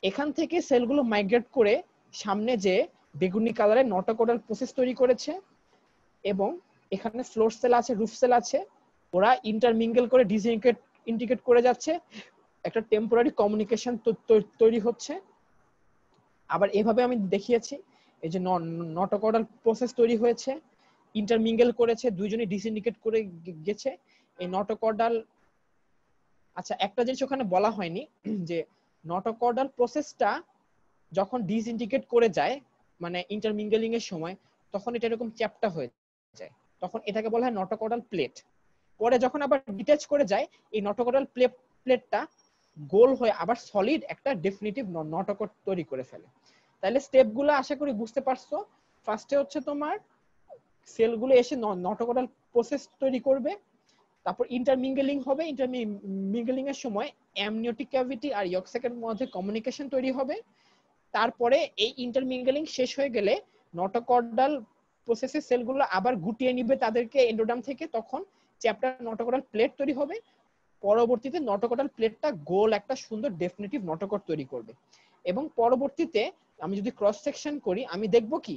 এখান থেকে সেলগুলো মাইগ্রেট করে সামনে যে বেগুনি কালারের নটোকর্ডাল প্রসেস তৈরি করেছে, এবং এখানে ফ্লোর সেল আছে, রুফ সেল আছে, ওরা ইন্টারমিঙ্গেল করে ডিসইন্টিগ্রেট করে যাচ্ছে, একটা টেম্পোরারি কমিউনিকেশন তৈরি হচ্ছে। আবার এভাবে আমি দেখিয়েছি, এই যে নটোকর্ডাল প্রসেস তৈরি হয়েছে, ইন্টারমিঙ্গেল করেছে, দুইজনে ডিসইন্টিগ্রেট করে গেছে এই নটোকর্ডাল। আচ্ছা, একটা জিনিস ওখানে বলা হয়নি, যে নটোকর্ডাল প্রসেসটা যখন ডিসইন্টিগ্রেট করে যায়, মানে ইন্টারমিঙ্গেলিং এর সময়, তখন এটা এরকম চ্যাপ্টা হয়ে যায়, তখন এটাকে বলা হয় নটোকর্ডাল প্লেট। পরে যখন আবার ডিট্যাচ করে যায়, এই নটোকর্ডাল প্লেটটা গোল হয়ে আবার সলিড একটা ডেফিনিটিভ নটোকর্ড তৈরি করে ফেলে। তাহলে স্টেপগুলো আশা করি বুঝতে পারছো। ফার্স্টে হচ্ছে তোমার সেলগুলো এসে নটোকর্ডাল প্রসেস তৈরি করবে, তারপর ইন্টারমিঙ্গেলিং হবে, ইন্টারমিঙ্গেলিং এর সময় অ্যামনিওটিক ক্যাভিটি আর ইয়ক স্যাকের মধ্যে কমিউনিকেশন তৈরি হবে। তারপরে এই ইন্টারমিঙ্গেলিং শেষ হয়ে গেলে নটোকর্ডাল প্রসেসের সেলগুলো আবার গুটিয়ে নিবে তাদেরকে এন্ডোডার্ম থেকে, তখন চ্যাপ্টার নটোকর্ডাল প্লেট তৈরি হবে। পরবর্তীতে নটোকর্ডাল প্লেটটা গোল একটা সুন্দর ডেফিনিটিভ নটোকর্ড তৈরি করবে। এবং পরবর্তীতে আমি যদি ক্রস সেকশন করি, আমি দেখব কি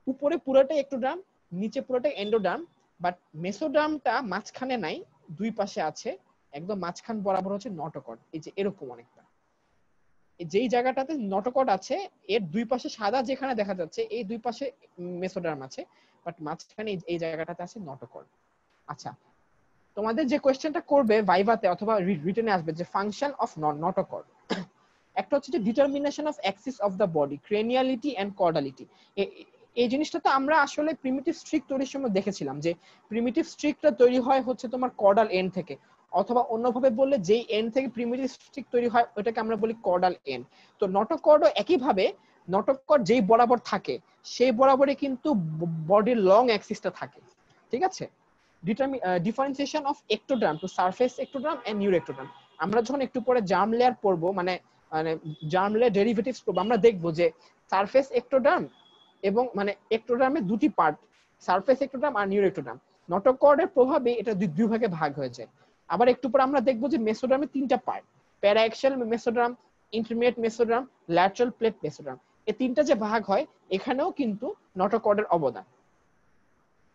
উপরে পুরোটাই একটোডার্ম, নিচে পুরোটাই এন্ডোডার্ম, বাট মেসোডার্মটা মাঝখানে নাই, দুই পাশে আছে, একদম মাঝখান বরাবর হচ্ছে নটোকর্ড। এই যে এরকম অনেকটা, যেই জায়গাটাতে নটোকর্ড আছে এর দুই পাশে সাদা যেখানে দেখা যাচ্ছে, এই দুই পাশে মেসোডার্ম আছে, বাট মাঝখানে এই জায়গাটাতে আছে নটোকর্ড। আচ্ছা, তোমাদের যে কোশ্চেনটা করবে ভাইভাতে অথবা রিটেনে আসবে, যে ফাংশন অফ নটোকর্ড, একটা হচ্ছে যে determination of axis of the body, craniality and caudality. এই জিনিসটা তো আমরা আসলে প্রিমিটিভ স্ট্রিক তৈরির সময় দেখেছিলাম, যে প্রিমিটিভ স্ট্রিকটা তৈরি হয় হচ্ছে তোমার কর্ডাল এন্ড থেকে, অথবা অন্যভাবে বললে যেই এন্ড থেকে প্রিমিটিভ স্ট্রিক তৈরি হয় ওটাকে আমরা বলি কর্ডাল এন্ড। তো নটোকর্ডও একইভাবে, নটোকর্ড যেই বরাবর থাকে সেই বরাবরই কিন্তু বডির লং অ্যাক্সিসটা থাকে। ঠিক আছে, differentiation of ectoderm to surface ectoderm and neuroectoderm. আমরা যখন একটু পরে জার্ম লেয়ার পড়বো, মানে জার্ম লেয়ার ডেরিভেটিভস পড়বো, আমরা দেখবো যে সারফেস একটোডার্ম এবং মানে একটোডার্মের দুটি পার্ট, সারফেস একটোডার্ম আর নিউরোএক্টোডার্ম, নটোকর্ডের প্রভাবে এটা দুই ভাগে ভাগ হয়ে যায়। আবার একটু পরে আমরা দেখবো যে মেসোডার্মের তিনটা part, paraxial mesoderm, intermediate mesoderm, lateral plate mesoderm, এই তিনটা যে ভাগ হয় এখানেও কিন্তু নটোকর্ডের অবদান।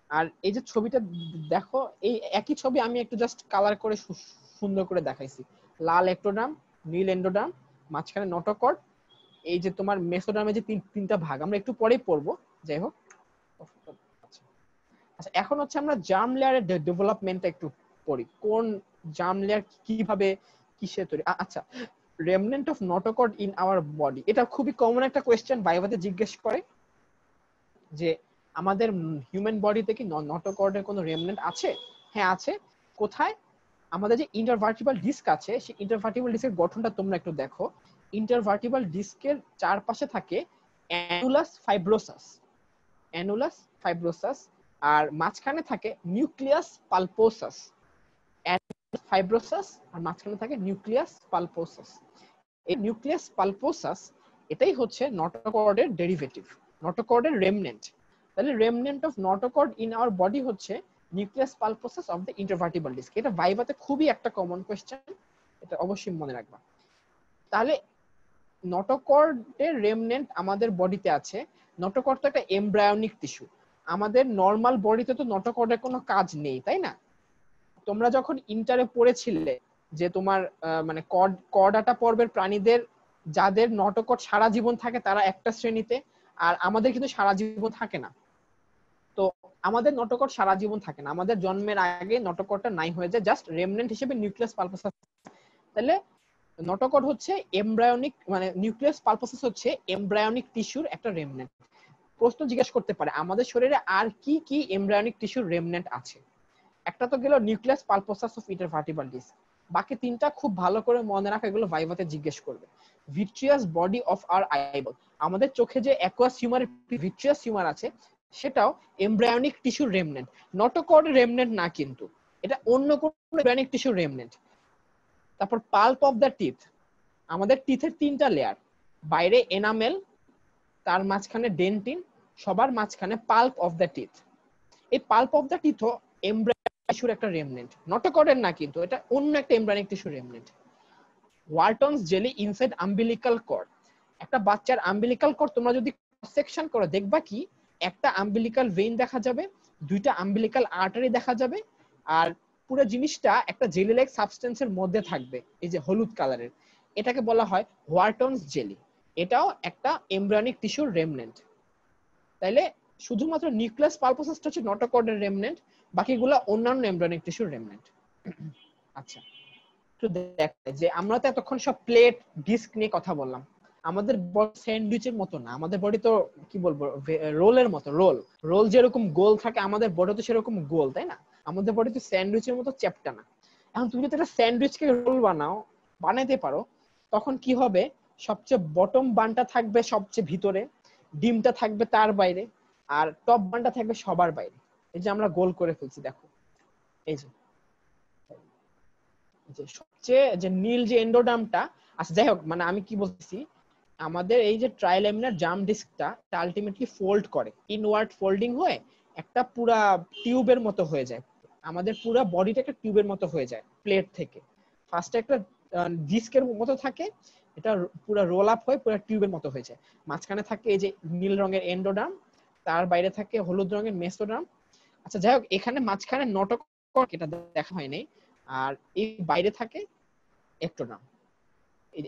আর এই যে ছবিটা দেখো, এই একই ছবি আমি একটু জাস্ট কালার করে সুন্দর করে দেখাইছি। লাল একটোডার্ম, নীল এন্ডোডার্ম, মাঝখানে নটোকর্ড, এই যে তোমার মেসোডার্মের যে তিনটা ভাগ, আমরা একটু পরেই পড়বো, যাই হোক। আচ্ছা, এখন হচ্ছে আমরা জার্ম লেয়ারের ডেভেলপমেন্টটা একটু পড়ি, কোন জার্ম লেয়ার কিভাবে কিসে তৈরি। আচ্ছা, remnant of notochord in our body, এটা খুবই কমন একটা কোয়েশ্চেন, ভাইভাতে জিজ্ঞেস করে যে আমাদের হিউম্যান বডিতে কি নটোকর্ডের কোনো রেমনেন্ট আছে? হ্যাঁ আছে। কোথায়? আমাদের যে ইন্টারভার্টিবল ডিস্ক আছে, সেই ইন্টারভার্টিবল ডিস্কের গঠনটা তোমরা একটু দেখো। ইন্টারভার্টিবল ডিস্কের চারপাশে থাকে অ্যানুলাস ফাইব্রোসাস, অ্যানুলাস ফাইব্রোসাস, আর মাঝখানে থাকে নিউক্লিয়াস পালপোসাস। ফাইব্রোসাস আর মাঝখানে থাকে নিউক্লিয়াস পালপোসাস। এই নিউক্লিয়াস পালপোসাস এটাই হচ্ছে নটোকর্ডের ডেরিভেটিভ, নটোকর্ডের রেমনেন্ট। তাহলে remnant of notochord in our body হচ্ছে nucleus pulposus of the intervertebral disc. এটা ভাইভাতে খুবই একটা কমন কোশ্চেন, এটা অবশ্যই মনে রাখবা। তাহলে নটোকর্ডের রেমনেন্ট আমাদের বডিতে আছে। নটোকর্ড তো একটা এমব্রায়োনিক টিস্যু, আমাদের নর্মাল বডিতে তো নটোকর্ডের কোনো কাজ নেই, তাই না? তোমরা যখন ইন্টারে পড়েছিলে যে তোমার মানে কর্ডাটা পর্বের প্রাণীদের যাদের নটোকর্ড সারা জীবন থাকে তারা একটা শ্রেণীতে, আর আমাদের কিন্তু সারা জীবন থাকে না। তো আমাদের নটোকর্ড সারা জীবন থাকে না, আমাদের জন্মের আগে নটোকর্ডটা নাই হয়ে যায়, জাস্ট রেমনেন্ট হিসেবে নিউক্লিয়াস পালপোসাস। তাহলে নটোকর্ড হচ্ছে এমব্রায়োনিক, মানে নিউক্লিয়াস পালপোসাস হচ্ছে এমব্রায়োনিক টিস্যুর একটা রেমনেন্ট। প্রশ্ন জিজ্ঞেস করতে পারে আমাদের শরীরে আর কি কি এমব্রায়োনিক টিস্যুর রেমনেন্ট আছে। একটা তো গেল nucleus pulposus of intervertebral disk, বাকি তিনটা খুব ভালো করে মনে রাখা, এগুলো ভাইভাতে জিজ্ঞেস করবে। Vitreous body of our eyeball, আমাদের চোখে যে অ্যাকুয়াস হিউমার ভিট্রিয়াস হিউমার আছে সেটাও এমব্রায়োনিক টিস্যুর রেমনেন্ট, নটোকর্ড রেমনেন্ট না, কিন্তু এটা অন্য কোন এমব্রায়োনিক টিস্যুর রেমনেন্ট। তারপর পাল্প অফ দ্য টিথ, আমাদের টিথের তিনটা লেয়ার, বাইরে এনামেল, তার মাঝখানে ডেন্টিন, সবার মাঝখানে পাল্প অফ দ্য টিথ। এই পাল্প অফ দ্য টিথও এমব্রায়োনিক টিস্যুর একটা রেমনেন্ট, নটোকর্ডের না, কিন্তু এটা অন্য একটা এমব্রায়োনিক টিস্যুর remnant. ওয়ালটনস jelly inside umbilical cord, একটা বাচ্চার আম্বিলিকাল কর্ড তোমরা যদি সেকশন করো দেখবা কি একটা আম্বিলিকাল ভেইন দেখা যাবে, দুইটা আম্বিলিকাল আর্টারি দেখা যাবে, আর পুরো জিনিসটা একটা জেলি লাইক সাবস্টেন্সের মধ্যে থাকবে, এই যে হলুদ কালারের, এটাকে বলা হয় ওয়ালটনস জেলি। এটাও একটা এমব্রায়োনিক টিস্যুর রেমনেন্ট। তাইলে শুধুমাত্র নিউক্লিয়াস পালপোসাসটা হচ্ছে নটোকর্ডের রেমনেন্ট, বাকিগুলো অন্যান্য এমব্রায়োনিক টিস্যুর রেমনেন্ট। আচ্ছা, একটু দেখে যে আমরা তো এতক্ষণ সব প্লেট ডিস্ক নিয়ে কথা বললাম, আমাদের বডি স্যান্ডউইচের মতো না, আমাদের বডি তো কি বলবো রোলের মতো, রোল রোল যেরকম গোল থাকে আমাদের বডি তো সেরকম গোল, তাই না? আমাদের বডি তো স্যান্ডউইচের মতো চ্যাপ্টা না। এখন তুমি যদি একটা স্যান্ডউইচকে রোল বানাও, বানাইতে পারো, তখন কি হবে, সবচেয়ে বটম বানটা থাকবে সবচেয়ে ভিতরে, ডিমটা থাকবে তার বাইরে, আর টপ বানটা থাকবে সবার বাইরে। এই যে আমরা গোল করে ফেলছি, দেখো এই যে সবচেয়ে যে নীল যে এন্ডোডার্মটা আচ্ছা যাই হোক, মানে আমি কি বলছি, আমাদের এই যে ট্রাইলেমিনার জার্ম ডিস্কটা আলটিমেটলি ফোল্ড করে, ইনওয়ার্ড ফোল্ডিং হয়ে একটা পুরা টিউবের মতো হয়ে যায়, আমাদের পুরো বডিটা একটা টিউবের মতো হয়ে যায় প্লেট থেকে। ফার্স্টে একটা ডিস্কের মতো থাকে, এটা পুরো রোল আপ হয়ে পুরো টিউবের মতো হয়ে যায়। মাঝখানে থাকে এই যে নীল রঙের এন্ডোডার্ম, তার বাইরে থাকে হলুদ রঙের মেসোডার্ম। আচ্ছা যাই হোক, এখানে মাঝখানে নটোকর্ড, এটা দেখা হয়নি, আর এই বাইরে থাকে একটোডার্ম।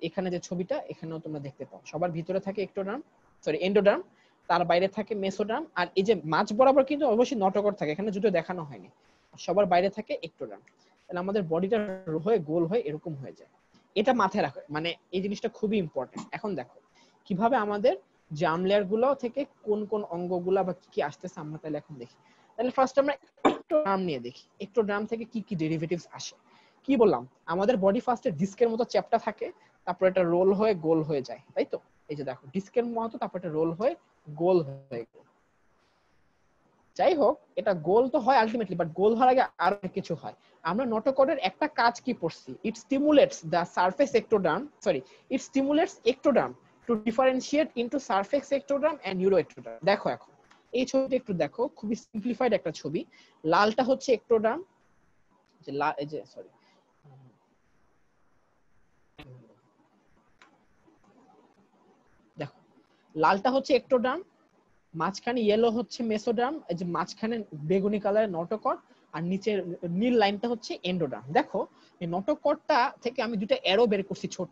এখানে যে ছবিটা এখানেও তোমরা দেখতে পাও, সবার ভিতরে থাকে একটোডার্ম, সরি এন্ডোডার্ম, তার বাইরে থাকে মেসোডার্ম, আর এই যে মাঝ বরাবর কিন্তু অবশ্যই নটোকর্ড থাকে, এখানে দুটো দেখানো হয়নি, সবার বাইরে থাকে একটোডার্ম। তাহলে আমাদের বডিটা হয়ে গোল হয়ে এরকম হয়ে যায়, এটা মাথায় রাখো, মানে এই জিনিসটা খুবই ইম্পর্টেন্ট। এখন দেখো কিভাবে আমাদের জার্ম লেয়ার গুলো থেকে কোন কোন অঙ্গগুলা বা কি কি আসতেছে আমরা তাহলে এখন দেখি। তাহলে ফার্স্ট আমরা একটোডার্ম নিয়ে দেখি, একটোডার্ম থেকে কি কি ডেরিভেটিভস আসে। কি বললাম, আমাদের বডি ফার্স্টে ডিস্কের মতো চ্যাপ্টা থাকে, তারপর এটা রোল হয়ে গোল হয়ে যায়, তাই তো? এই যে দেখো ডিস্কের মতো, তারপর এটা রোল হয়ে গোল হয়ে গেল। যাই হোক, এটা গোল তো হয় আলটিমেটলি, বাট গোল হওয়ার আগে আরো কিছু হয়। আমরা নটোকর্ডের একটা কাজ কি পড়ছি, it stimulates the surface ectoderm, sorry, it stimulates ectoderm to differentiate into surface ectoderm and neuro ectoderm. দেখো এখন এই ছবিটা একটু দেখো, খুবই সিম্পলিফাইড একটা ছবি। লালটা হচ্ছে একটোডার্ম, যে এই যে সরি, দেখো লালটা হচ্ছে একটোডার্ম, মাঝখানে ইয়েলো হচ্ছে মেসোডার্ম, এই যে মাঝখানে বেগুনি কালারের নটোকর্ড, আর নিচের নীল লাইনটা হচ্ছে এন্ডোডার্ম। দেখো এই নটোকর্ডটা থেকে আমি দুটো অ্যারো বের করছি ছোট,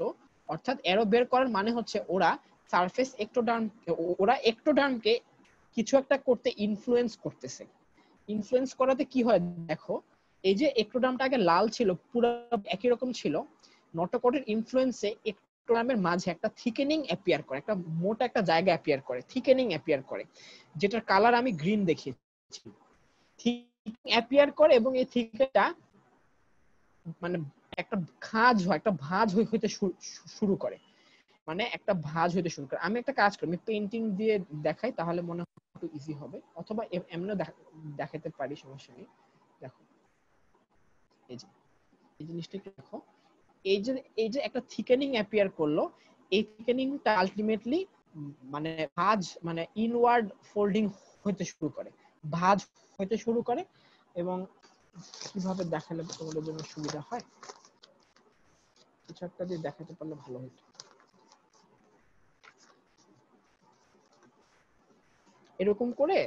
অর্থাৎ অ্যারো বের করার মানে হচ্ছে ওরা সারফেস একটোডার্ম, ওরা একটোডার্মকে কিছু একটা করতে ইনফ্লুয়েন্স করতেছে। ইনফ্লুয়েন্স করাতে কি হয় দেখো, এই যে একটোডার্মটা আগে লাল ছিল, পুরো একই রকম ছিল, নটোকর্ডের ইনফ্লুয়েন্সে একটোডার্মের মাঝে একটা থিকেনিং অ্যাপিয়ার করে, একটা মোটা একটা জায়গা অ্যাপিয়ার করে, থিকেনিং অ্যাপিয়ার করে, যেটার কালার আমি গ্রিন দেখিয়েছি। থিকেনিং অ্যাপিয়ার করে এবং এই থিকেটা মানে একটা খাঁজ হয়, একটা ভাঁজ হইতে শুরু করে, মানে একটা ভাঁজ হইতে শুরু করে। আমি একটা কাজ করি, আমি পেইন্টিং দিয়ে দেখাই, তাহলে মনে হয় একটু ইজি হবে, অথবা এমনিও দেখাতে পারি, সমস্যা নেই। দেখো এই যে এই জিনিসটা একটু দেখো, এই যে একটা থিকেনিং অ্যাপিয়ার করলো, এই থিকেনিংটা আলটিমেটলি মানে ভাঁজ মানে ইনওয়ার্ড ফোল্ডিং হতে শুরু করে, ভাঁজ হতে শুরু করে। এবং কিভাবে দেখালে তোমাদের জন্য সুবিধা হয়, কিছু একটা দিয়ে দেখাতে পারলে ভালো হতো। এরকম করে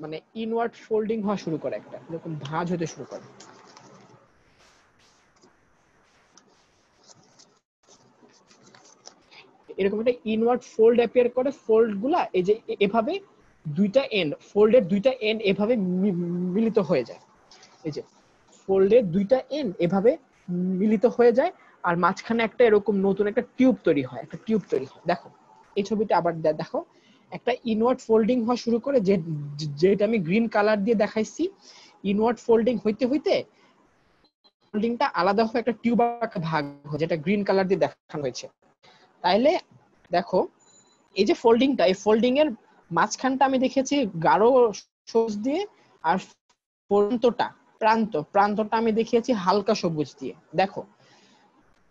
মানে ইনওয়ার্ড ফোল্ডিং হওয়া শুরু করে, একটা এরকম ভাঁজ হতে শুরু করে। এরকম একটা ইনওয়ার্ড ফোল্ড অ্যাপিয়ার করে, ফোল্ড গুলা এই যে এভাবে দুইটা এন্ড, ফোল্ডের দুইটা এন্ড এভাবে মিলিত হয়ে যায়। এই যে ফোল্ডের দুইটা এন্ড এভাবে মিলিত হয়ে যায়, আর মাঝখানে একটা এরকম নতুন একটা টিউব তৈরি হয়, একটা টিউব তৈরি হয়। দেখো এই ছবিটা আবার দেখো, একটা ইনওয়ার্ড ফোল্ডিং হওয়া শুরু করে, যেটা আমি গ্রিন কালার দিয়ে দেখাইছি। ইনওয়ার্ড ফোল্ডিং হইতে হইতে ফোল্ডিংটা আলাদা হয়ে একটা টিউব আকারে ভাগ হয়, যেটা গ্রিন কালার দিয়ে দেখানো হয়েছে। তাইলে দেখো এই যে ফোল্ডিংটা, এই ফোল্ডিং এর মাঝখানটা আমি দেখেছি গাঢ় সবুজ দিয়ে, আর প্রান্তটা আমি দেখিয়েছি হালকা সবুজ দিয়ে। দেখো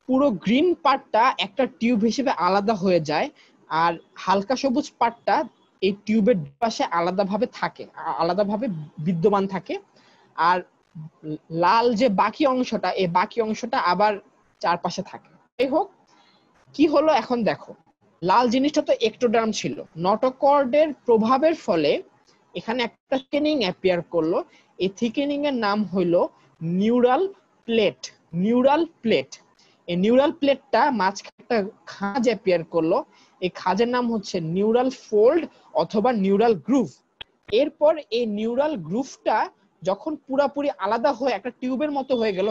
পুরো গ্রিন পার্টটা একটা টিউব হিসেবে আলাদা হয়ে যায়, আর হালকা সবুজ পার্টটা এই টিউবের পাশে আলাদাভাবে থাকে, আলাদাভাবে বিদ্যমান থাকে। আর লাল যে বাকি অংশটা, এই বাকি অংশটা আবার চারপাশে থাকে। যাই হোক, কি হলো এখন দেখো, লাল জিনিসটা তো একটোডার্ম ছিল, নটোকর্ডের প্রভাবের ফলে এখানে একটা থিকেনিং অ্যাপিয়ার করলো। এই থিকেনিং এর নাম হইলো নিউরাল প্লেট। নিউরাল প্লেট, এই নিউরাল প্লেটটা মাঝখানে একটা খাঁজ অ্যাপিয়ার করলো, এই খাঁজের নাম হচ্ছে নিউরাল ফোল্ড অথবা নিউরাল গ্রুভ। এরপর এই নিউরাল গ্রুভটা যখন পুরাপুরি আলাদা হয়ে একটা টিউবের মতো হয়ে গেল,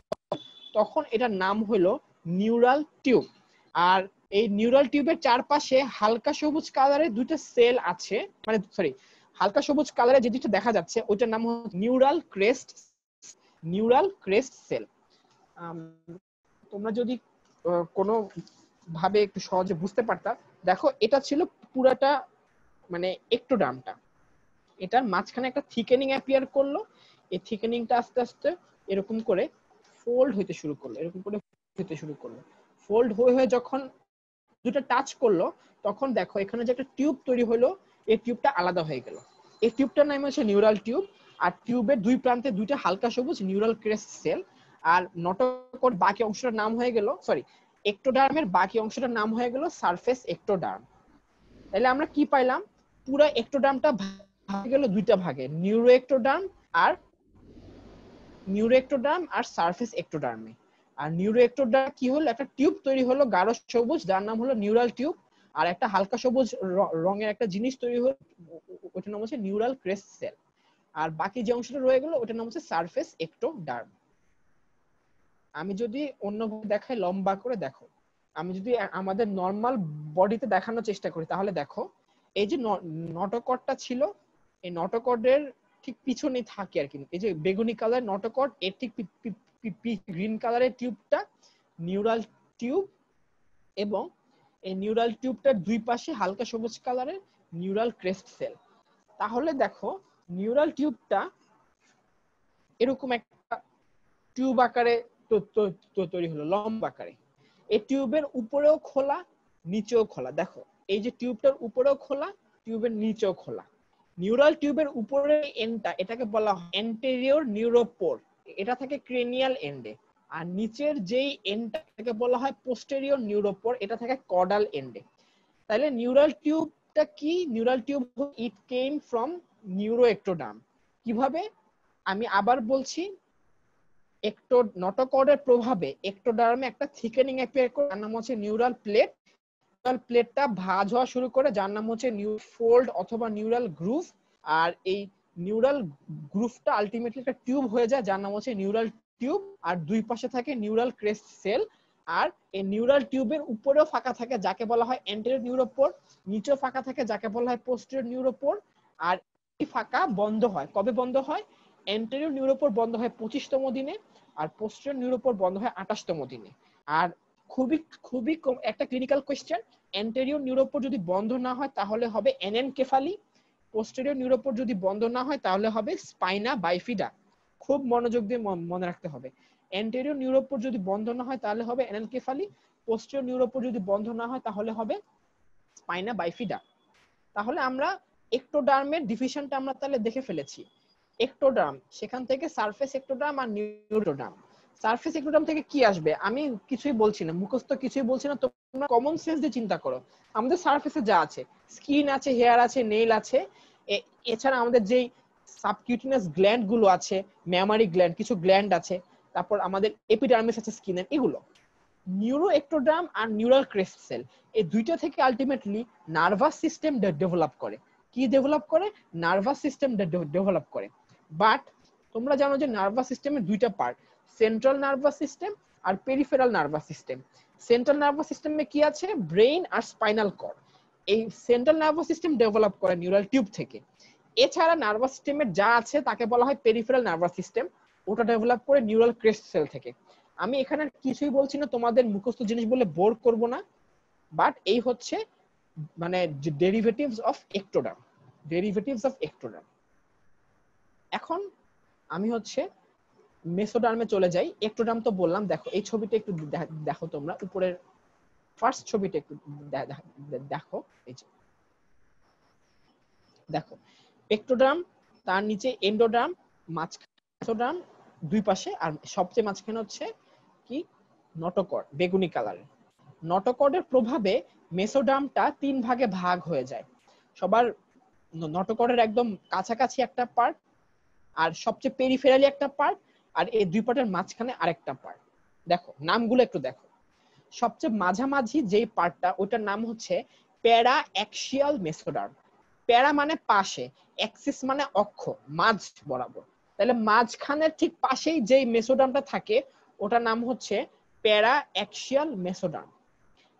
তখন এটার নাম হলো নিউরাল টিউব। আর এই নিউরাল টিউবের চারপাশে হালকা সবুজ কালারের দুটো সেল আছে, মানে সরি, হালকা সবুজ কালারের যে দুটো দেখা যাচ্ছে ওইটার নাম হচ্ছে neural crest, neural crest cell. তোমরা যদি কোনো ভাবে একটু সহজে বুঝতে পারতা, দেখো এটা ছিল পুরাটা মানে একটোডার্মটা, এটার মাঝখানে একটা থিকেনিং অ্যাপিয়ার করলো। এই থিকেনিংটা আস্তে আস্তে এরকম করে ফোল্ড হইতে শুরু করলো, এরকম করে হইতে শুরু করলো। ফোল্ড হয়ে হয়ে যখন দুটো টাচ করলো, তখন দেখো এখানে যে একটা টিউব তৈরি হলো, এই টিউবটা আলাদা হয়ে গেল। এই টিউবটার নাম হচ্ছে নিউরাল টিউব। আর টিউবের দুই প্রান্তে দুইটা হালকা সবুজ নিউরাল ক্রেস্ট সেল। আর নটোকর্ড বাকি অংশটার নাম হয়ে গেল, সরি, একটোডার্মের বাকি অংশটার নাম হয়ে গেল সারফেস একটোডার্ম। তাহলে আমরা কি পাইলাম, পুরো একটোডার্মটা ভাগে গেল দুইটা ভাগে, নিউরোএক্টোডার্ম আর সারফেস একটোডার্মে। আর নিউরোএক্টোডার্ম কি হলো, একটা টিউব তৈরি হলো গাঢ় সবুজ, যার নাম হলো নিউরাল টিউব। আর একটা হালকা সবুজ রঙের একটা জিনিস তৈরি হলো, ওটার নাম হচ্ছে নিউরাল ক্রেস্ট সেল। আর বাকি যে অংশটা রয়ে গেল ওটার নাম হচ্ছে সারফেস একটোডার্ম। আমি যদি অন্যভাবে দেখাই, লম্বা করে দেখো, আমি যদি আমাদের নর্মাল বডিতে দেখানোর চেষ্টা করি, তাহলে দেখো এই যে নটোকর্ডটা ছিল, এই নটোকর্ডের ঠিক পিছনেই থাকে আর কি, এই যে বেগুনি কালার নটোকর্ড, এর ঠিক গ্রিন কালারের টিউবটা নিউরাল টিউব। এবং এই নিউরাল টিউবটার দুই পাশে হালকা সবুজ কালারের নিউরাল ক্রেস্ট সেল। তাহলে দেখো নিউরাল টিউবটা এরকম একটা টিউব আকারে তৈরি হলো, লম্বা আকারে। এই টিউবের উপরেও খোলা, নিচেও খোলা। দেখো এই যে টিউবটার উপরেও খোলা, টিউবের নিচেও খোলা। নিউরাল টিউবের উপরের এন্ডটা, এটাকে বলা হয় অ্যান্টেরিয়র নিউরোপোর, এটা থাকে ক্রেনিয়াল এন্ডে। আর নিচের যেই এন্ডটাকে বলা হয় পোস্টেরিয়র নিউরোপোর, এটা থাকে কর্ডাল এন্ডে। তাহলে নিউরাল টিউবটা কি, neural tube it came from neuroectoderm. কিভাবে, আমি আবার বলছি, নটোকর্ডের প্রভাবে একটোডার্মে একটা থিকেনিং অ্যাপিয়ার করে, যার নাম হচ্ছে নিউরাল প্লেট। নিউরাল প্লেটটা ভাঁজ হওয়া শুরু করে, যার নাম হচ্ছে ফোল্ড অথবা নিউরাল গ্রুভ। আর এই নিউরাল গ্রুভটা আলটিমেটলি একটা টিউব হয়ে যায়, যার নাম হচ্ছে নিউরাল টিউব। আর দুই পাশে থাকে নিউরাল ক্রেস্ট সেল। আর এই নিউরাল টিউবের উপরেও ফাঁকা থাকে, যাকে বলা হয় অ্যান্টেরিয়র নিউরোপোর। নিচেও ফাঁকা থাকে, যাকে বলা হয় পোস্টেরিয়র নিউরোপোর। আর এই ফাঁকা বন্ধ হয়, কবে বন্ধ হয়, অ্যান্টেরিয়র নিউরোপোর বন্ধ হয় 25তম দিনে, আর পোস্টেরিয়র নিউরোপোর বন্ধ হয় 28তম দিনে। আর খুবই খুবই একটা ক্লিনিক্যাল কোশ্চেন, অ্যান্টেরিয়র নিউরোপোর যদি বন্ধ না হয় তাহলে হবে অ্যানেনকেফালি, পোস্টেরিয়র নিউরোপোর যদি বন্ধ না হয় তাহলে হবে স্পাইনা বাইফিডা। খুব মনোযোগ দিয়ে মনে রাখতে হবে। অ্যান্টেরিয়র নিউরোপোর যদি বন্ধ না হয় তাহলে হবে অ্যানালকেফালি, পোস্টেরিয়র নিউরোপোর যদি বন্ধ না হয় তাহলে হবে স্পাইনা বাইফিডা। তাহলে আমরা এক্টোডার্মের ডিভিশনটা আমরা তাহলে দেখে ফেলেছি। এক্টোডার্ম, সেখান থেকে সারফেস এক্টোডার্ম আর নিউরোডার্ম। সারফেস এক্টোডার্ম থেকে কি আসবে আমি কিছুই বলছি না, মুখস্থ কিছুই বলছি না, তোমরা কমন সেন্স দিয়ে চিন্তা করো। আমাদের সারফেসে যা আছে, স্কিন আছে, হেয়ার আছে, নেইল আছে, এছাড়া আমাদের যেই সাবকিউটিনাস গ্ল্যান্ড গুলো আছে, ম্যামারি গ্ল্যান্ড, কিছু গ্ল্যান্ড আছে, তারপর আমাদের এপিডার্মিস আছে স্কিনের, এগুলো। নিউরো এক্টোডার্ম আর নিউরাল ক্রেস্ট সেল, এই দুইটা থেকে আলটিমেটলি নার্ভাস সিস্টেম ডেভেলপ করে। কি ডেভেলপ করে? নার্ভাস সিস্টেম ডেভেলপ করে। বাট তোমরা জানো যে নার্ভাস সিস্টেমের দুইটা পার্ট, সেন্ট্রাল নার্ভাস সিস্টেম আর peripheral nervous system. Central nervous সিস্টেমে কি আছে? ব্রেইন আর স্পাইনাল কর্ড। এই সেন্ট্রাল নার্ভাস সিস্টেম ডেভেলপ করে নিউরাল টিউব থেকে। এছাড়া নার্ভাস সিস্টেমের যা আছে তাকে বলা হয় পেরিফেরাল নার্ভাস সিস্টেম, ওটা ডেভেলপ করে নিউরাল ক্রেস্ট সেল থেকে। আমি এখানে কিছুই বলছি না, তোমাদের মুখস্থ জিনিস বলে বোর করব না, বাট এই হচ্ছে মানে derivatives of ectoderm, derivatives of ectoderm. এখন আমি হচ্ছে মেসোডার্মে চলে যাই। এক্টোডার্ম তো বললাম, দেখো এই ছবিটা একটু দেখো, তোমরা উপরের ফার্স্ট ছবিটা একটু দেখো, এই যে দেখো এক্টোডার্ম, তার নিচে এন্ডোডার্ম, মাঝখানে মেসোডার্ম, দুই পাশে, আর সবচেয়ে মাঝখানে হচ্ছে কি নটোকর্ড, বেগুনি কালারের। নটোকর্ডের প্রভাবে মেসোডার্মটা 3 ভাগে ভাগ হয়ে যায়। সবার নটোকর্ডের একদম কাছাকাছি একটা পার্ট, আর সবচেয়ে পেরিফেরালি একটা পার্ট, আর এই দুই পার্টের মাঝখানে আরেকটা পার্ট। দেখো নামগুলো একটু দেখো। সবচেয়ে মাঝামাঝি যেই পার্টটা, ওটার নাম হচ্ছে প্যারা অ্যাক্সিয়াল মেসোডার্ম। প্যারা মানে পাশে, অ্যাক্সিস মানে অক্ষ, মাঝ বরাবর। তাহলে মাঝখানের ঠিক পাশেই যেই মেসোডার্মটা থাকে ওটার নাম হচ্ছে প্যারা অ্যাক্সিয়াল মেসোডার্ম।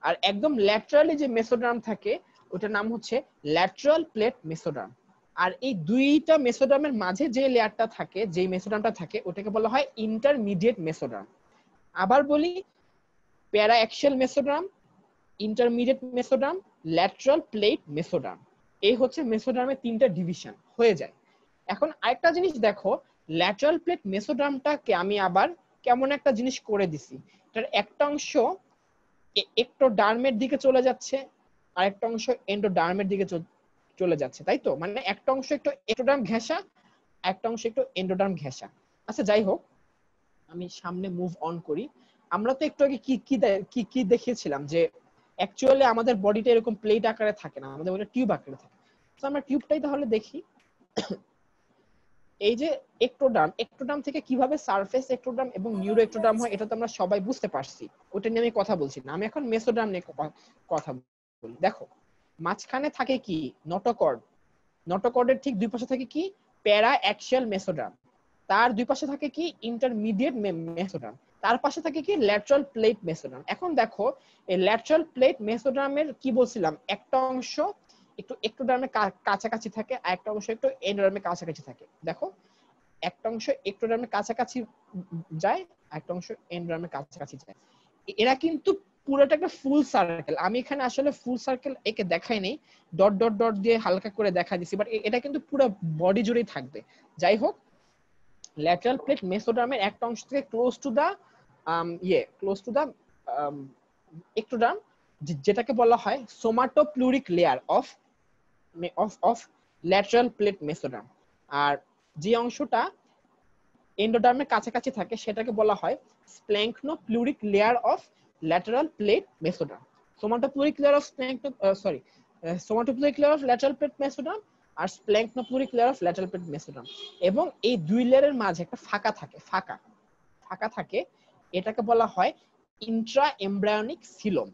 আর একদম ল্যাটারালি যে মেসোডার্ম থাকে ওটার নাম হচ্ছে ল্যাটারাল প্লেট মেসোডার্ম। আর এই দুইটা মেসোডার্মের মাঝে যে লেয়ারটা থাকে, যে মেসোডার্মটা থাকে, ওটাকে বলা হয় ইন্টারমিডিয়েট মেসোডার্ম। আবার বলি, প্যারা axial mesoderm, intermediate mesoderm, lateral plate mesoderm. এই হচ্ছে মেসোডার্মের 3টা ডিভিশন হয়ে যায়। এখন আরেকটা জিনিস দেখো, ল্যাটারাল প্লেট মেসোডার্মটাকে আমি আবার কেমন একটা জিনিস করে দিছি। এটার একটা অংশ এক্টোডার্মের দিকে চলে যাচ্ছে, আরেকটা অংশ এন্ডোডার্মের দিকে চলে যাচ্ছে, তাই তো? মানে একটা অংশ একটু এক্টোডার্ম ঘেঁষা, একটা অংশ একটু এন্ডোডার্ম ঘেঁষা। আচ্ছা যাই হোক, আমি সামনে মুভ অন করি। আমরা তো একটু আগে কি কি কি দেখিয়েছিলাম যে অ্যাকচুয়ালি আমাদের বডিটা এরকম প্লেট আকারে থাকে না, আমাদের বডিটা টিউব আকারে থাকে। তো আমরা টিউবটাই তাহলে দেখি। এই যে এক্টোডার্ম, এক্টোডার্ম থেকে কিভাবে সারফেস এক্টোডার্ম এবং নিউরো এক্টোডার্ম হয় এটা তো আমরা সবাই বুঝতে পারছি, ওটা নিয়ে আমি কথা বলছি না। আমি এখন মেসোডার্ম নিয়ে কথা বলি। দেখো মাঝখানে থাকে কি নটোকর্ড, নটোকর্ডের ঠিক দুই পাশে থাকে কি প্যারা অ্যাক্সিয়াল মেসোডার্ম, তার দুই পাশে থাকে কি ইন্টারমিডিয়েট মেসোডার্ম, তার পাশে থাকে কি ল্যাটারাল প্লেট মেসোডার্ম। এখন দেখো এই ল্যাটারাল প্লেট মেসোডার্মের কি বলছিলাম, একটা অংশ একটু এক্টোডার্মের কাছাকাছি থাকে, আর একটা অংশ একটু এন্ডোডার্মের কাছাকাছি থাকে। দেখো একটা অংশ এক্টোডার্মের কাছাকাছি যায়, একটা অংশ এন্ডোডার্মের কাছাকাছি যায়। এরা কিন্তু পুরোটা একটা ফুল সার্কেল। আমি এখানে আসলে ফুল সার্কেল একে দেখাই নেই, ডট ডট ডট দিয়ে হালকা করে দেখা দিছি, বাট এটা কিন্তু পুরো বডি জুড়েই থাকবে। যাই হোক, ল্যাটারাল প্লেট মেসোডার্মের একটা অংশ থেকে ক্লোজ টু দা এক্টোডার্ম, যেটাকে বলা হয় somatopleuric layer of of lateral plate mesoderm. আর যে অংশটা এন্ডোডার্মের কাছাকাছি থাকে সেটাকে বলা হয় splanchnopleuric layer of lateral plate mesoderm. Somatopleuric layer of somatopleuric layer of lateral plate mesoderm আর splanchnopleuric layer of lateral plate mesoderm. এবং এই দুই লেয়ারের মাঝে একটা ফাঁকা থাকে, ফাঁকা থাকে, এটাকে বলা হয় Intra embryonic coelom.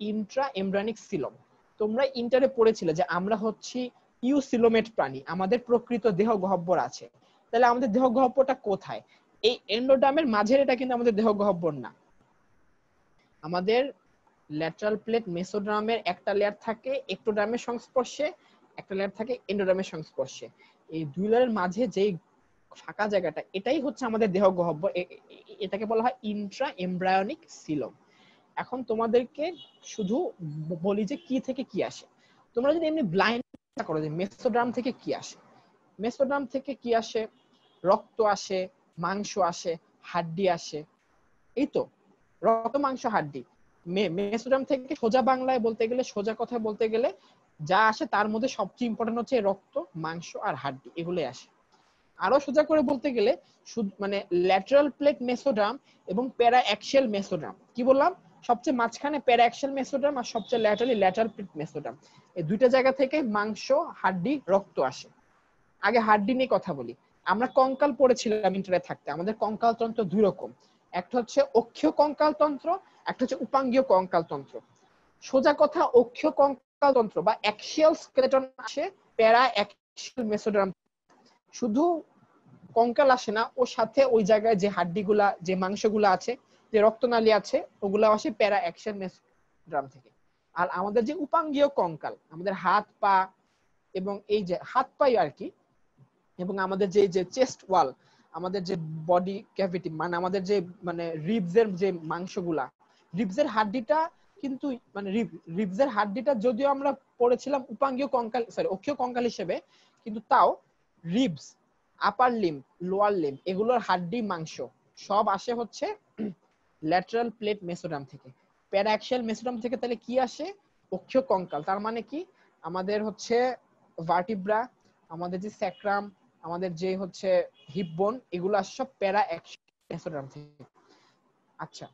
Intra embryonic coelom, তোমরা ইন্টারে পড়েছিলে যে আমরা হচ্ছি ইউসিলোমেট প্রাণী, আমাদের প্রকৃত দেহ গহ্বর আছে। তাহলে আমাদের দেহ গহ্বরটা কোথায়? এই এন্ডোডার্মের মাঝের এটা কিন্তু আমাদের দেহ গহ্বর না। আমাদের ল্যাটারাল প্লেট মেসোডার্মের একটা লেয়ার থাকে এক্টোডার্মের সংস্পর্শে, একটা লেয়ার থাকে এন্ডোডার্মের সংস্পর্শে। এই দুই লেয়ারের মাঝে যেই ফাঁকা জায়গাটা, এটাই হচ্ছে আমাদের দেহ গহ্বর, এটাকে বলা হয় ইন্ট্রা এমব্রায়োনিক সিলোম। এখন তোমাদেরকে শুধু বলি যে কি থেকে কি আসে। তোমরা যদি এমনি ব্লাইন্ড করো যে মেসোডার্ম থেকে কি আসে, মেসোডার্ম থেকে কি আসে? রক্ত আসে, মাংস আসে, হাড্ডি আসে, এই তো রক্ত মাংস হাড্ডি। মেসোডার্ম থেকে সোজা বাংলায় বলতে গেলে, সোজা কথায় বলতে গেলে যা আসে তার মধ্যে সবচেয়ে ইম্পর্টেন্ট হচ্ছে রক্ত, মাংস আর হাড্ডি, এগুলোই আসে। আরো সোজা করে বলতে গেলে মানে ল্যাটারাল প্লেট মেসোডার্ম এবং প্যারা অ্যাক্সিয়াল মেসোডার্ম, কি বললাম, সবচেয়ে মাঝখানে প্যারা অ্যাক্সিয়াল মেসোডার্ম আর সবচেয়ে ল্যাটারাল প্লেট মেসোডার্ম, এই দুইটা জায়গা থেকে মাংস, হাড্ডি, রক্ত আসে। আগে হাড্ডি নিয়ে কথা বলি। আমরা কঙ্কাল পড়েছিলাম ইন্টারে থাকতে। আমাদের কঙ্কাল তন্ত্র দুই রকম, একটা হচ্ছে অক্ষীয় কঙ্কাল তন্ত্র, একটা হচ্ছে উপাঙ্গীয় কঙ্কাল তন্ত্র। সোজা কথা অক্ষীয় কঙ্কাল তন্ত্র বা অ্যাক্সিয়াল স্কেলেটন আসে প্যারা অ্যাক্সিয়াল মেসোডার্ম। শুধু কঙ্কাল আসে না, ওর সাথে ওই জায়গায় যে হাড্ডিগুলা, যে মাংসগুলা আছে, যে রক্তনালী আছে, ওগুলা আসে প্যারা অ্যাক্সিয়াল মেসোডার্ম থেকে। আর আমাদের যে উপাঙ্গীয় কঙ্কাল, আমাদের হাত পা এবং এই যে হাত পাই আর কি, এবং আমাদের যে যে চেস্ট ওয়াল, আমাদের যে বডি ক্যাভিটি, মানে আমাদের যে মানে রিবসের যে মাংসগুলা, রিবসের হাড্ডিটা কিন্তু মানে রিবসের হাড্ডিটা যদিও আমরা পড়েছিলাম উপাঙ্গীয় কঙ্কাল, সরি অক্ষীয় কঙ্কাল হিসেবে, কিন্তু তাও রিবস, আপার লিম্ব, লোয়ার লিম্ব, এগুলোর হাড্ডি মাংস সব আসে হচ্ছে ল্যাটারাল প্লেট মেসোডার্ম থেকে। প্যারাক্সিয়াল মেসোডার্ম থেকে তাহলে কি আসে? অক্ষীয় কঙ্কাল। তার মানে কি আমাদের হচ্ছে ভার্টিব্রা, আমাদের যে স্যাক্রাম, আমাদের যে হচ্ছে হিপ বোন, এগুলো আসে সব প্যারাক্সিয়াল মেসোডার্ম থেকে। আচ্ছা,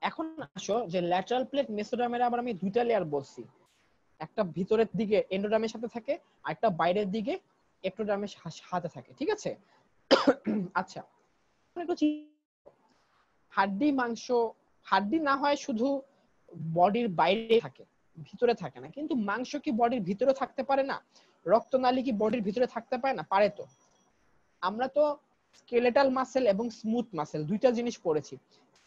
এখন আসো যে ল্যাটারাল প্লেট মেসোডার্মের আবার আমি দুইটা লেয়ার বলছি, একটা ভিতরের দিকে এন্ডোডার্মের সাথে থাকে আর একটা বাইরের দিকে এক্টোডার্মের সাথে থাকে, ঠিক আছে? আচ্ছা, হাড্ডি মাংস, হাড্ডি না হয় শুধু বডির বাইরে থাকে, ভিতরে থাকে না, কিন্তু মাংস কি বডির ভিতরে থাকতে পারে না? রক্তনালী কি বডির ভিতরে থাকতে পারে না? পারে তো। আমরা তো স্কেলেটাল মাসেল এবং স্মুথ মাসেল দুইটা জিনিস পড়েছি।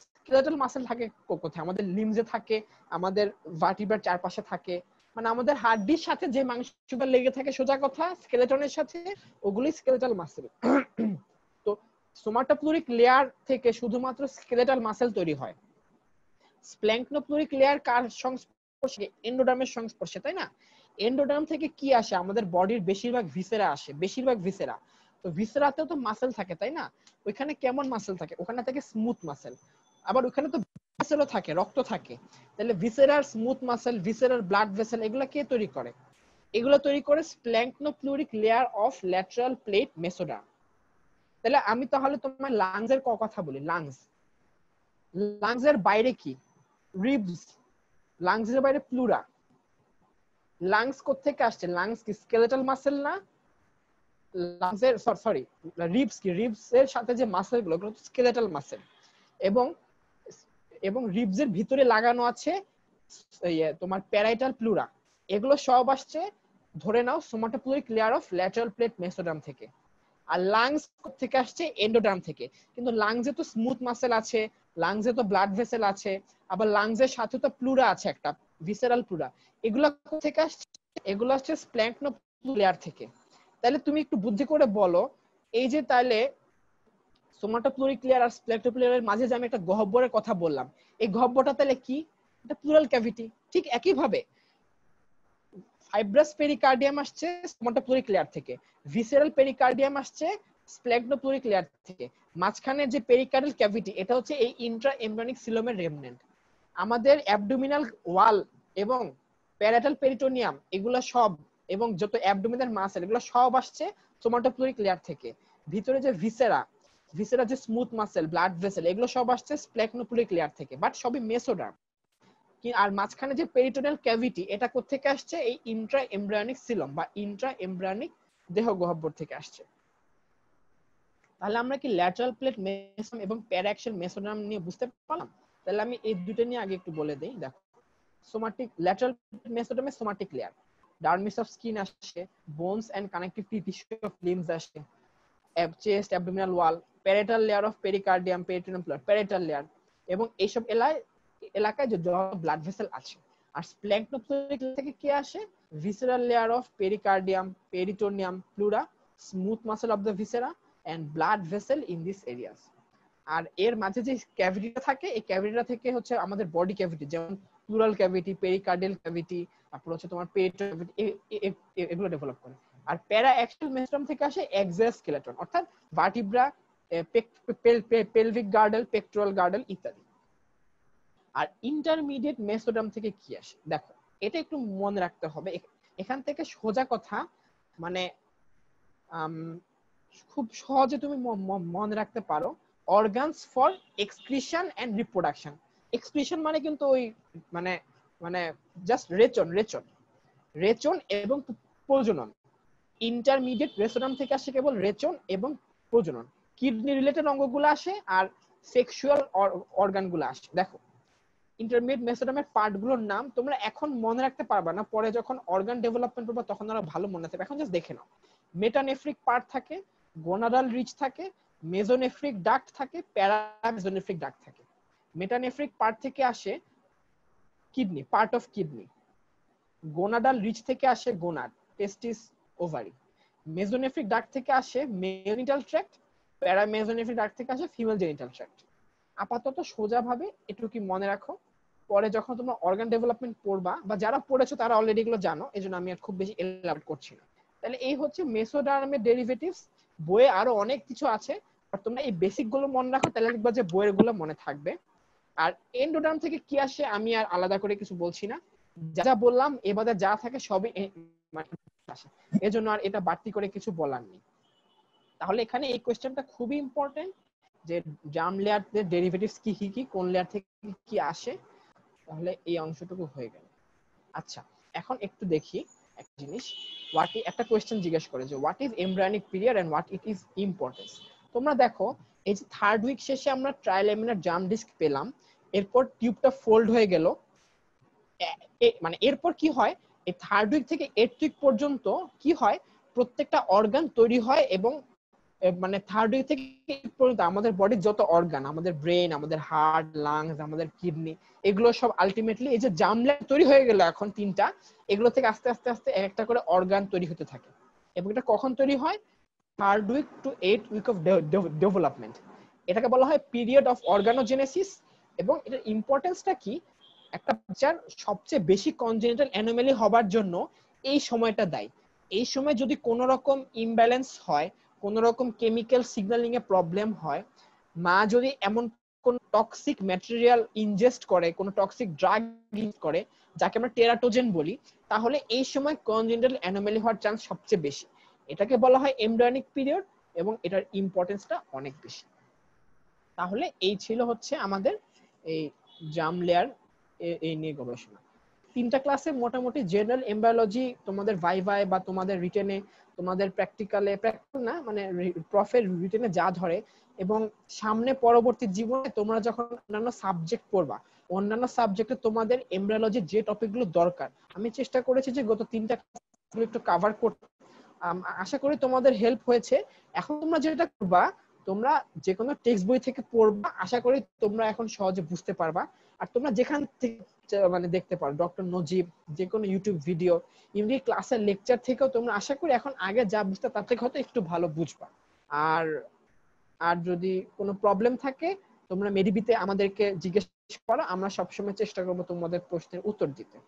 স্কেলেটাল মাসেল থাকে কোথায়? আমাদের লিমসে থাকে, আমাদের ভার্টিব্রার চারপাশে থাকে, মানে আমাদের হাড্ডির সাথে যে মাংসগুলো লেগে থাকে, সোজা কথা স্কেলেটনের সাথে, ওগুলি স্কেলেটাল মাসেল। তো সোমাটোপ্লুরিক লেয়ার থেকে শুধুমাত্র স্কেলেটাল মাসেল তৈরি হয়। স্প্ল্যাঙ্কনোপ্লুরিক লেয়ার কার সংস্পর্শে? এন্ডোডার্মের সংস্পর্শে, তাই না? এন্ডোডার্ম থেকে কি আসে? আমাদের বডির বেশিরভাগ ভিসেরা আসে, বেশিরভাগ ভিসেরা। তো ভিসেরাতেও তো মাসেল থাকে, তাই না? ওইখানে কেমন মাসেল থাকে? ওখানে থাকে স্মুথ মাসেল। আবার ওখানে তো ভেসেলও থাকে, রক্ত থাকে। তাহলে ভিসেরার স্মুথ মাসেল, ভিসেরার ব্লাড ভেসেল, এগুলা কে তৈরি করে? এগুলো তৈরি করে splanchnopleuric layer of lateral plate mesoderm. তাহলে আমি তাহলে তোমার লাংসের কথা বলি। লাংসের বাইরে কি? রিবস। লাংসের বাইরে প্লুরা। লাংস কোত্থেকে আসছে? লাংস কি স্কেলেটাল মাসেল না? লাংসের সরি, রিবস কি? রিবস এর সাথে যে মাসেল গুলো, ওগুলো স্কেলেটাল মাসেল। এবং এবং রিবস এর ভিতরে লাগানো আছে তোমার প্যারাইটাল প্লুরা। এগুলো সব আসছে ধরে নাও somatopleuric layer of lateral plate mesoderm থেকে। আর লাংস থেকে আসছে এন্ডোডার্ম থেকে। কিন্তু লাংসে তো স্মুথ মাসেল আছে, লাংসে তো ব্লাড ভেসেল আছে, আবার লাংসের সাথে তো প্লুরা আছে, একটা ভিসেরাল প্লুরা। এগুলো থেকে আসছে? এগুলো আসছে স্প্ল্যাঙ্কনোপ্লুরিক লেয়ার থেকে। তাহলে তুমি একটু বুদ্ধি করে বলো, এই যে তাহলে সোমাটোপ্লুরিক লেয়ার আর স্প্ল্যাঙ্কনোপ্লুরিক লেয়ারের মাঝে যে আমি একটা গহ্বরের কথা বললাম, এই গহ্বরটা তাহলে কি? এটা প্লুরাল ক্যাভিটি। ঠিক একই ভাবে ফাইব্রাস পেরিকার্ডিয়াম আসছে সোমাটোপ্লুরিক লেয়ার থেকে, ভিসেরাল পেরিকার্ডিয়াম আসছে স্প্ল্যাঙ্কনোপ্লুরিক লেয়ার থেকে। মাঝখানে যে পেরিকার্ডিয়াল ক্যাভিটি, এটা হচ্ছে এই ইন্ট্রা এমব্রানিক সিলোমের রেমনেন্ট। আমাদের অ্যাবডোমিনাল ওয়াল এবং প্যারাটাল পেরিটোনিয়াম, এগুলো সব, এবং যত অ্যাবডোমিনাল মাসেল, এগুলো সব আসছে সোমাটোপ্লুরিক লেয়ার থেকে। ভিতরে যে ভিসেরা যে স্মুথ মাসেল, ব্লাড ভেসেল, এগুলো সব আসছে স্প্ল্যাঙ্কনোপ্লুরিক লেয়ার থেকে, বাট সবই মেসোডার্ম। আর মাঝখানে যে পেরিটোনিয়াল ক্যাভিটি, এটা কোত্থেকে আসছে? এই ইন্ট্রা এমব্রায়োনিক সিলম বা ইন্ট্রা এমব্রায়োনিক দেহ গহ্বর থেকে আসছে। তাহলে আমরা কি ল্যাটারাল প্লেট মেসোডার্ম এবং প্যারাক্সিয়াল মেসোডার্ম নিয়ে বুঝতে পারলাম? তাহলে আমি এই দুটো নিয়ে আগে একটু বলে দেই। দেখো, সোমাটিক ল্যাটারাল মেসোডার্মে somatic layer, dermis of skin আসে, bones and connective tissue of limbs আসে, chest, abdominal wall, parietal layer of pericardium, peritoneum pleura, parietal layer, এবং এইসব এলাকায় যে ব্লাড ভেসেল আছে। আর স্প্ল্যাঙ্কনোপ্লুরিক থেকে কি আসে? Visceral layer of pericardium, peritoneum, pleura, smooth muscle of the viscera and blood vessel in this areas. আর এর মাঝে যে ক্যাভিটিটা থাকে, এই ক্যাভিটিটা থেকে হচ্ছে আমাদের বডি ক্যাভিটি, যেমন প্লুরাল ক্যাভিটি, পেরিকার্ডিয়াল ক্যাভিটি, তারপর হচ্ছে তোমার পেরিটোনিয়াল ক্যাভিটি, এগুলো ডেভেলপ করে। আর প্যারা অ্যাক্সিয়াল মেসোডার্ম থেকে আসে এক্সোস্কেলেটন, অর্থাৎ vertebra pelvic girdle, pectoral girdle ইত্যাদি। আর ইন্টারমিডিয়েট মেসোডার্ম থেকে কি আসে দেখো, এটা একটু মনে রাখতে হবে। এখান থেকে সোজা কথা মানে খুব সহজে তুমি মনে রাখতে পারো, organs for excretion and reproduction. Excretion মানে কিন্তু ওই মানে মানে জাস্ট রেচন এবং প্রজনন। ইন্টারমিডিয়েট মেসোডার্ম থেকে আসে কেবল রেচন এবং প্রজনন। কিডনি রিলেটেড অঙ্গগুলো আসে আর সেক্সুয়াল অর্গানগুলো আসে। দেখো ইন্টারমিডিয়েট মেসোডার্মের পার্টগুলোর নাম তোমরা এখন মনে রাখতে পারবা না, পরে যখন অর্গান ডেভেলপমেন্ট করবে তখন আরো ভালো মনে থাকবে, এখন জাস্ট দেখে নাও। মেটানেফ্রিক পার্ট থাকে, গোনাডাল রিচ থাকে, মেজোনেফ্রিক ডাক্ট থাকে, প্যারামেজোনেফ্রিক ডাক্ট থাকে। মেটানেফ্রিক পার্ট থেকে আসে kidney, part of kidney. Gonadal ridge থেকে আসে gonad, testis, ovary. Mesonephric duct থেকে আসে male genital tract, paramesonephric duct থেকে আসে ফিমেল জেনিটাল ট্র্যাক্ট। আপাতত সোজা ভাবে একটু কি মনে রাখো, পরে যখন তোমরা অর্গান ডেভেলপমেন্ট পড়বা বা যারা পড়েছো তারা অলরেডি এগুলো জানো, এজন্য আমি আর খুব বেশি এলাবোরেট করছি না। তাহলে এই হচ্ছে মেসোডার্মের ডেরিভেটিভস। বইয়ে আরো অনেক কিছু আছে, আর তোমরা এই বেসিক গুলো মনে রাখো, তাহলে দেখবা যে বইয়ের গুলো মনে থাকবে। আর এন্ডোডার্ম থেকে কি আসে আমি আর আলাদা করে কিছু বলছি না, যা যা বললাম এবারে যা থাকে সবই আসে, এজন্য আর এটা বাড়তি করে কিছু বলার নেই। তাহলে এখানে এই কোশ্চেনটা খুবই ইম্পর্টেন্ট যে জার্ম লেয়ারের ডেরিভেটিভস কি কি কোন লেয়ার থেকে কি আসে। তাহলে এই অংশটুকু হয়ে গেল। আচ্ছা এখন একটু দেখি একটা জিনিস, একটা কোশ্চেন জিজ্ঞেস করে যে what is embryonic period and what it is importance. তোমরা দেখো এই যে থার্ড উইক শেষে আমরা ট্রাইলেমিনার জার্ম ডিস্ক পেলাম, এরপর টিউবটা ফোল্ড হয়ে গেল, মানে এরপর কি হয় এই থার্ড উইক থেকে এইট উইক পর্যন্ত কি হয়, প্রত্যেকটা অর্গান তৈরি হয় এবং মানে থার্ড উইক থেকে পর্যন্ত আমাদের বডির যত অর্গান, আমাদের ব্রেন, আমাদের হার্ট, লাংস, আমাদের কিডনি, এগুলো সব আলটিমেটলি এই যে জার্ম লেয়ার তৈরি হয়ে গেল এখন তিনটা, এগুলো থেকে আস্তে আস্তে আস্তে একটা করে অর্গান তৈরি হতে থাকে। এবং এটা কখন তৈরি হয়, third week to eight week of development. এটাকে বলা হয় পিরিয়ড অফ অর্গানোজেনেসিস। এবং এটার ইম্পর্টেন্সটা কি, একটা বাচ্চার সবচেয়ে বেশি কনজেনিটাল অ্যানোমালি হবার জন্য এই সময়টা দায়ী। এই সময় যদি কোনো রকম ইমব্যালেন্স হয়, কোন রকম কেমিক্যাল সিগন্যালিং এ প্রবলেম হয়, মা যদি এমন কোন টক্সিক ম্যাটেরিয়াল ইনজেস্ট করে, কোন টক্সিক ড্রাগ ইউজ করে যাকে আমরা টেরাটোজেন বলি, তাহলে এই সময় কনজেনিটাল অ্যানোমালি হওয়ার চান্স সবচেয়ে বেশি। এটাকে বলা হয় এমব্রায়োনিক পিরিয়ড এবং এটার ইম্পর্টেন্সটা অনেক বেশি। তাহলে এই ছিল হচ্ছে আমাদের এই জার্ম লেয়ার এই নিয়ে গবেষণা। তিনটা ক্লাসে মোটামুটি জেনারেল এমব্রায়োলজি তোমাদের ভাইভায় বা তোমাদের রিটেনে, তোমাদের প্র্যাকটিক্যালে, প্র্যাকটিক্যাল না মানে প্রফের রিটেনে যা ধরে, এবং সামনে পরবর্তী জীবনে তোমরা যখন অন্যান্য সাবজেক্ট পড়বা, অন্যান্য সাবজেক্টে তোমাদের এমব্রায়োলজির যে টপিকগুলো দরকার আমি চেষ্টা করেছি যে গত তিনটা ক্লাসগুলো একটু কভার করতে। আশা করি তোমাদের হেল্প হয়েছে। এখন তোমরা যেটা করবা, তোমরা যে কোনো টেক্সট বই থেকে পড়বা, আশা করি তোমরা এখন সহজে বুঝতে পারবা। আর তোমরা যেখান থেকে মানে দেখতে পারো ডক্টর নজিব, যে কোনো ইউটিউব ভিডিও, এমনি ক্লাসের লেকচার থেকেও তোমরা আশা করি এখন আগে যা বুঝতে তার থেকে হয়তো একটু ভালো বুঝবা। আর আর যদি কোনো প্রবলেম থাকে তোমরা মেডিবিতে আমাদেরকে জিজ্ঞেস করো, আমরা সবসময় চেষ্টা করবো তোমাদের প্রশ্নের উত্তর দিতে।